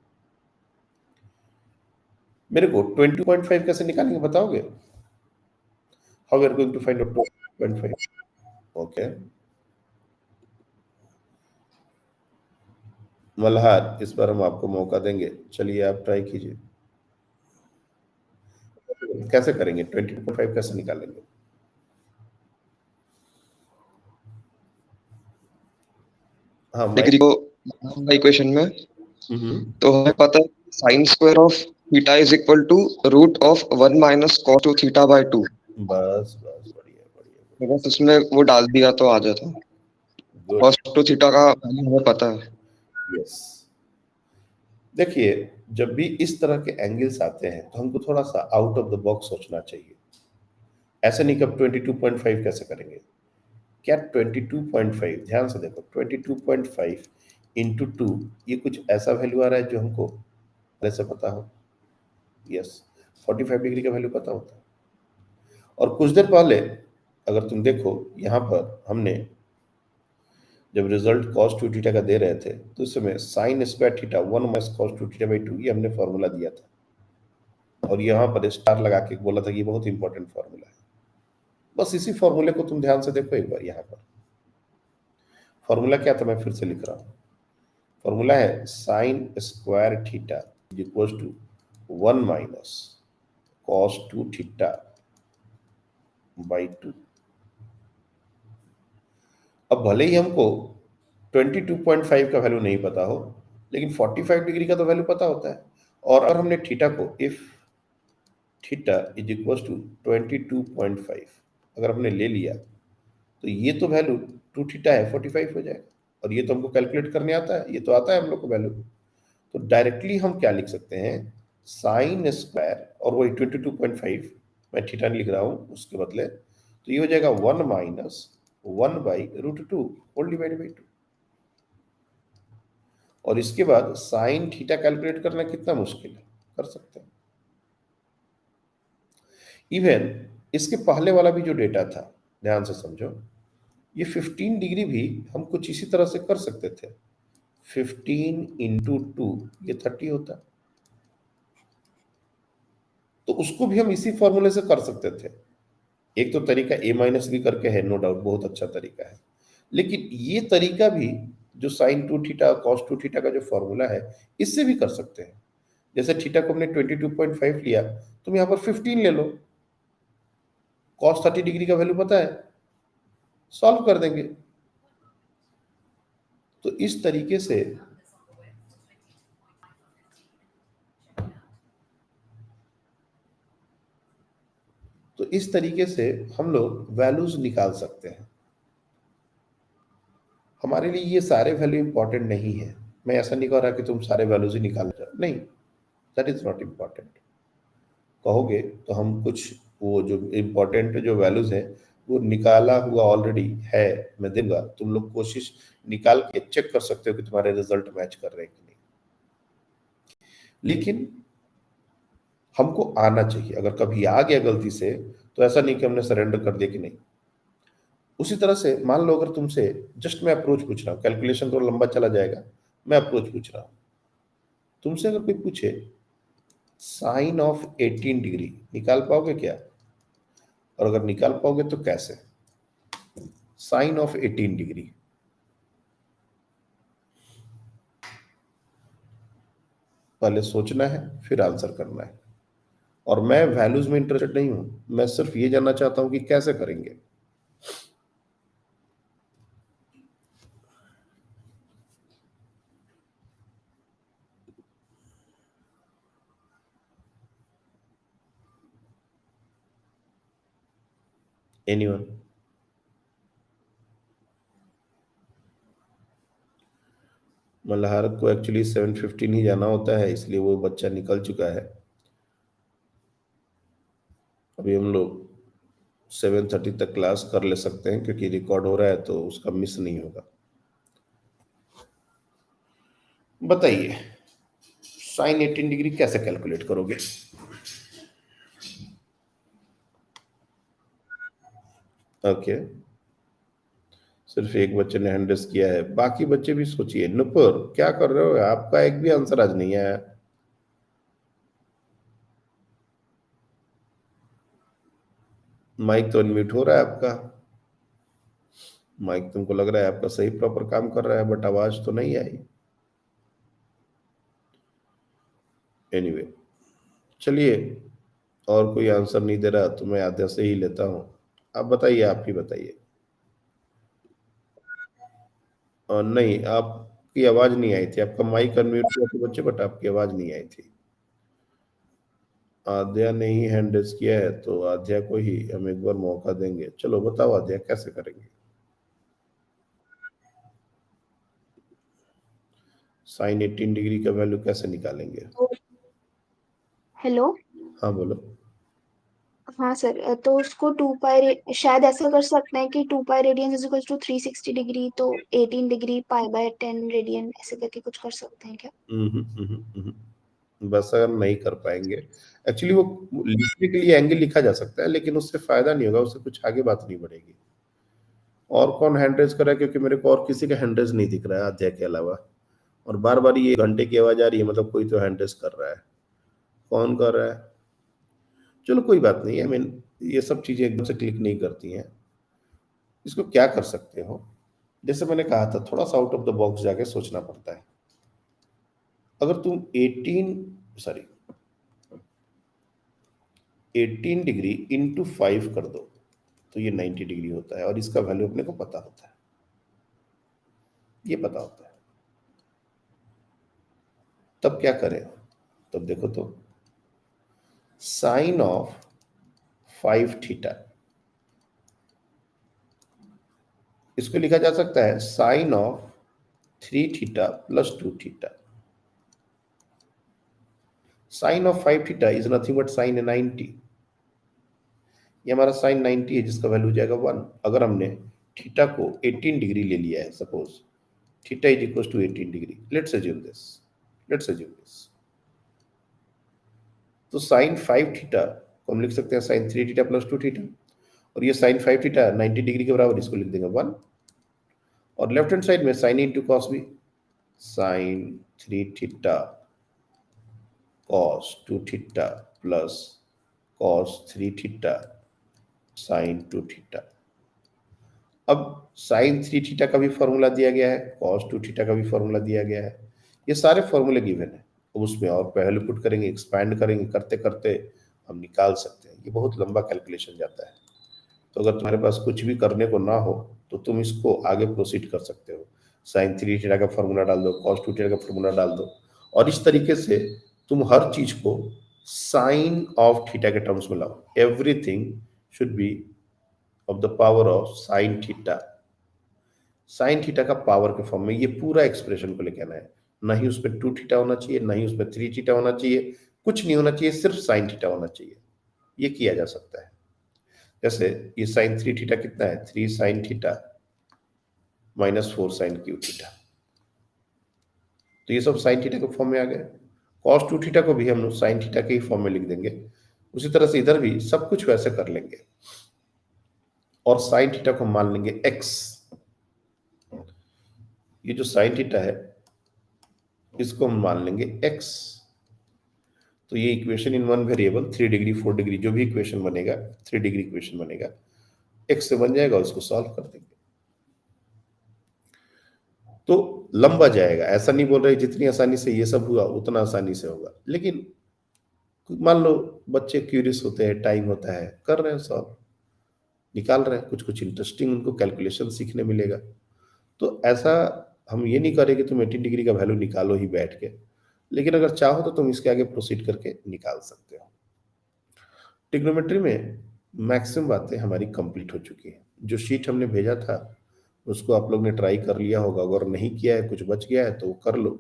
मेरे को 20.5 कैसे निकालेंगे बताओगे? How we are going to find out 20.5? Okay, Malhar, इस बार हम आपको मौका देंगे, चलिए आप ट्राई कीजिए। कैसे करेंगे 20.5 कैसे निकालेंगे? हाँ, डिग्री को इक्वेशन में, तो हमें पता है sine square of theta is equal to √1 minus cos 2 theta by 2। बस बस, बढ़िया बढ़िया, बस उसमें वो डाल दिया तो आ जाता। गुड, कॉस 2 थीटा का वैल्यू हमें पता है। यस। देखिए, जब भी इस तरह के एंगल्स आते हैं तो हमको थोड़ा सा आउट ऑफ द बॉक्स सोचना चाहिए। ऐसे नहीं कि अब 22.5 कैसे करेंगे, क्या 22.5, ध्यान से देखो, 22.5 इंटू 2, ये कुछ ऐसा वैल्यू आ रहा है जो हमको पहले से पता हो। यस, 45 डिग्री का वैल्यू पता होता है। और कुछ देर पहले अगर तुम देखो, यहाँ पर हमने जब रिजल्ट cos 2 थीटा का दे रहे थे तो उस समय sign square theta 1 minus cos 2 theta by 2, ये हमने फॉर्मूला दिया था, और यहाँ पर स्टार लगा के बोला था कि ये बहुत इंपॉर्टेंट फॉर्मूला है। बस इसी फॉर्मूले को तुम ध्यान से देखो एक बार। यहाँ पर फॉर्मूला क्या था, मैं फिर से लिख रहा हूँ। फॉर्मूला है sine square theta is equal to 1 minus cos 2 theta by 2। अब भले ही हमको 22.5 का वैल्यू नहीं पता हो, लेकिन 45 डिग्री का तो वैल्यू पता होता है। और अगर हमने थीटा को if theta is equal to 22.5 अगर हमने ले लिया, तो ये तो वैल्यू 2 थीटा है 45 हो जाएगा। और ये तो हमको कैलकुलेट करने आता है, ये तो आता है हम लोग को वैल्यू। तो डायरेक्टली हम क्या लिख सकते हैं, साइन स्क्वायर, और वही 22.5 मैं थीटा लिख रहा हूँ उसके बदले, तो ये हो जाएगा 1 माइनस 1/√2 होल डिवाइडेड बाई 2। और इसके बाद साइन थीटा कैलकुलेट करना कितना मुश्किल है, कर सकते हैं। इवन इसके पहले वाला भी जो डेटा था, ध्यान से समझो, ये 15 डिग्री भी हम कुछ इसी तरह से कर सकते थे। 15 इंटू 2 ये 30 होता, तो उसको भी हम इसी फॉर्मूले से कर सकते थे। एक तो तरीका ए माइनस बी करके है, नो डाउट बहुत अच्छा तरीका है, लेकिन ये तरीका भी जो साइन 2 थीटा कॉस 2 थीटा का जो फॉर्मूला है, इससे भी कर सकते हैं। जैसे थीटा को हमने 22.5 लिया, तुम यहाँ पर 15 ले लो, कॉस 30 डिग्री का वैल्यू पता है, सॉल्व कर देंगे। तो इस तरीके से हम लोग वैल्यूज निकाल सकते हैं। हमारे लिए ये सारे वैल्यू इंपॉर्टेंट नहीं है। मैं ऐसा नहीं कह रहा कि तुम सारे वैल्यूज ही निकाल जाओ, नहीं, दैट इज नॉट इम्पॉर्टेंट। कहोगे तो हम कुछ वो जो इम्पोर्टेंट जो वैल्यूज है वो निकाला हुआ ऑलरेडी है, मैं दूंगा, तुम लोग कोशिश निकाल के चेक कर सकते हो कि तुम्हारे रिजल्ट मैच कर रहे हैं कि नहीं। लेकिन हमको आना चाहिए, अगर कभी आ गया गलती से तो ऐसा नहीं कि हमने सरेंडर कर दिया कि नहीं। उसी तरह से मान लो अगर तुमसे जस्ट मैं अप्रोच पूछ रहा हूँ, कैलकुलेशन थोड़ा लंबा चला जाएगा, मैं अप्रोच पूछ रहा हूँ, तुमसे अगर कोई पूछे साइन ऑफ 18 डिग्री निकाल पाओगे क्या? और अगर निकाल पाओगे तो कैसे? साइन ऑफ 18 डिग्री पहले सोचना है, फिर आंसर करना है। और मैं वैल्यूज में इंटरेस्टेड नहीं हूं, मैं सिर्फ ये जानना चाहता हूं कि कैसे करेंगे। एनीवन? मल्हार को एक्चुअली 7:15 ही जाना होता है, इसलिए वो बच्चा निकल चुका है। अभी हम लोग 7:30 तक क्लास कर ले सकते हैं, क्योंकि रिकॉर्ड हो रहा है तो उसका मिस नहीं होगा। बताइए साइन 18 डिग्री कैसे कैलकुलेट करोगे? ओके, सिर्फ एक बच्चे ने हैंड रेस किया है, बाकी बच्चे भी सोचिए। नुपुर क्या कर रहे हो? आपका एक भी आंसर आज नहीं आया। माइक तो अनम्यूट हो रहा है आपका, माइक तुमको लग रहा है आपका सही प्रॉपर काम कर रहा है, बट आवाज तो नहीं आई। एनीवे, चलिए, और कोई आंसर नहीं दे रहा तो मैं आधे से ही लेता हूँ। आप बताइए, आप ही बताइए। नहीं, आपकी आवाज नहीं आई थी, आपका माइक अनम्यूट हुआ था बच्चे, बट आपकी आवाज नहीं आई थी। आद्या ने ही हैंड रेस किया है, तो आद्या को ही हम एक बार मौका देंगे। चलो बताओ आद्या, कैसे करेंगे? साइन 18 डिग्री का वैल्यू कैसे निकालेंगे? हेलो। हाँ बोलो। हाँ सर, तो उसको 2 पाई शायद ऐसा कर सकते हैं कि 2 pi radian is equal to 360 degree, तो 18 डिग्री पाई/10 रेडियन ऐसे करके कुछ कर सकते हैं क्या? बस अगर नहीं कर पाएंगे, एक्चुअली वो लिखने के लिए एंगल लिखा जा सकता है, लेकिन उससे फायदा नहीं होगा, उससे कुछ आगे बात नहीं बढ़ेगी। और कौन हैंड रेज कर रहा है? क्योंकि मेरे को और किसी का हैंड रेज नहीं दिख रहा है अध्याय के अलावा, और बार बार ये घंटे की आवाज आ रही है, मतलब कोई तो हैंड रेज कर रहा है। कौन कर रहा है? चलो कोई बात नहीं है, I mean, ये सब चीजें एकदम से क्लिक नहीं करती हैं। इसको क्या कर सकते हो, जैसे मैंने कहा था, थोड़ा सा आउट ऑफ द बॉक्स जाके सोचना पड़ता है। अगर तुम 18 डिग्री इंटू 5 कर दो, तो ये 90 डिग्री होता है, और इसका वैल्यू अपने को पता होता है। ये पता होता है। तब क्या करें? तब देखो तो साइन ऑफ 5 थीटा, इसको लिखा जा सकता है sine of 3 theta plus 2 theta. Sine of 5 theta is nothing but sine 90। ये हमारा साइन 90 है जिसका वैल्यू हो जाएगा 1। अगर हमने थीटा को 18 डिग्री ले लिया है, suppose theta is equal to 18 degree, let's assume this, तो साइन 5 थीटा को हम लिख सकते हैं साइन 3 थीटा प्लस 2 थीटा, और ये साइन 5 थीटा 90 डिग्री के बराबर, इसको लिख देंगे 1, और लेफ्ट हैंड साइड में साइन इंटू कॉस भी, sine 3 theta cos 2 theta plus cos 3 theta sine 2 theta. अब साइन 3 थीटा का भी फॉर्मूला दिया गया है, कॉस 2 थीटा का भी फॉर्मूला दिया गया है, ये सारे फॉर्मूले गिवन है। अब उसमें और पहले पुट करेंगे, एक्सपैंड करेंगे, करते करते हम निकाल सकते हैं। ये बहुत लंबा कैलकुलेशन जाता है, तो अगर तुम्हारे पास कुछ भी करने को ना हो तो तुम इसको आगे प्रोसीड कर सकते हो। साइन 3 थीटा का फॉर्मूला डाल दो, कॉस 2 थीटा का फॉर्मूला डाल दो, और इस तरीके से तुम हर चीज को साइन ऑफ थीटा के टर्म्स में लाओ। Everything should be of the power of sine theta. Sine theta का पावर के फॉर्म में ये पूरा एक्सप्रेशन को लेके आना है। ना ही उस पर 2 थीटा होना चाहिए, ना ही उस पर 3 थीटा होना चाहिए, कुछ नहीं होना चाहिए, सिर्फ साइन थीटा होना चाहिए। ये किया जा सकता है। जैसे ये साइन 3 थीटा कितना है, 3 sine theta minus 4 sine cube theta, तो ये सब साइन थीटा के फॉर्म में आ गए। कॉस 2 थीटा को भी हम लोग साइन थीटा के ही फॉर्म में लिख देंगे। उसी तरह से इधर भी सब कुछ वैसे कर लेंगे, और साइन थीटा को मान लेंगे x। ये जो साइन थीटा है इसको हम मान लेंगे x। तो ये equation in one variable 3 degree 4 degree जो भी इक्वेशन बनेगा, 3 डिग्री इक्वेशन बनेगा, x से बन जाएगा, उसको सॉल्व कर देंगे। तो लंबा जाएगा, ऐसा नहीं बोल रहे जितनी आसानी से ये सब हुआ उतना आसानी से होगा, लेकिन मान लो बच्चे क्यूरियस होते हैं, टाइम होता है, कर रहे हैं सॉल्व, निकाल रहे हैं, कुछ कुछ इंटरेस्टिंग उनको कैलकुलेशन सीखने मिलेगा। तो ऐसा हम ये नहीं करें कि तुम 18 डिग्री का वैल्यू निकालो ही बैठ के, लेकिन अगर चाहो तो तुम इसके आगे प्रोसीड करके निकाल सकते हो। ट्रिग्नोमेट्री में मैक्सिमम बातें हमारी कंप्लीट हो चुकी हैं। जो शीट हमने भेजा था उसको आप लोग ने ट्राई कर लिया होगा, अगर नहीं किया है, कुछ बच गया है तो कर लो,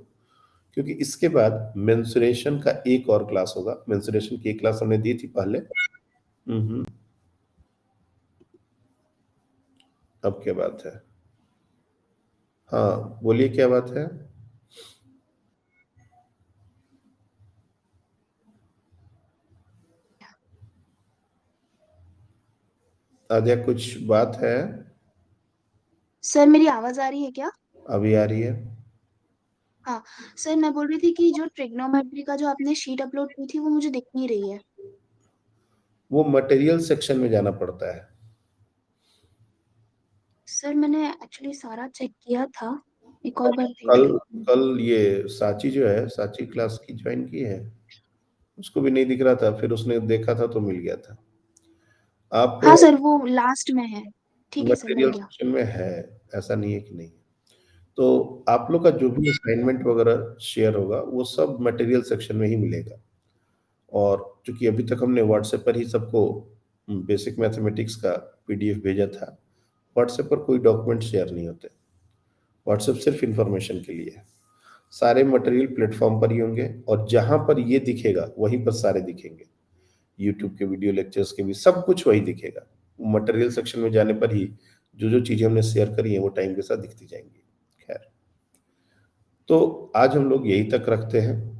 क्योंकि इसके बाद मेंसुरेशन का एक और क्लास होगा। मेंसुरेशन की एक क्लास हमने दी थी पहले। अब क्या बात है? हाँ बोलिए, क्या बात है? आद्या कुछ बात है? सर मेरी आवाज आ रही है क्या? अभी आ रही है। हाँ सर, मैं बोल रही थी कि जो ट्रिग्नोमेट्री का जो आपने शीट अपलोड की थी वो मुझे दिख नहीं रही है। वो मटेरियल सेक्शन में जाना पड़ता है। सर मैंने एक्चुअली सारा चेक किया था, एक और बार देख कल लेती हूँ। कल ये साची जो है, साची क्लास की ज्वाइन की है, उसको भी नहीं दिख रहा था, फिर उसने देखा था तो मिल गया था आपको। हाँ सर, वो लास्ट में है। ठीक है सर, मिल मटेरियल गया। सेक्शन में है, ऐसा नहीं है कि नहीं। तो आप लोग का जो भी असाइनमेंट वगैरह शेयर होगा वो सब मटेरियल सेक्शन में ही मिलेगा। और चूंकि अभी तक हमने व्हाट्सएप पर ही सबको बेसिक मैथमेटिक्स का पीडीएफ भेजा था, व्हाट्सएप पर कोई डॉक्यूमेंट शेयर नहीं होते, व्हाट्सएप सिर्फ इंफॉर्मेशन के लिए है। सारे मटेरियल प्लेटफॉर्म पर ही होंगे, और जहां पर ये दिखेगा वहीं पर सारे दिखेंगे। यूट्यूब के वीडियो लेक्चर्स के भी सब कुछ वही दिखेगा। मटेरियल सेक्शन में जाने पर ही जो जो चीजें हमने शेयर करी हैं वो टाइम के साथ दिखती जाएंगी। खैर, तो आज हम लोग यही तक रखते हैं।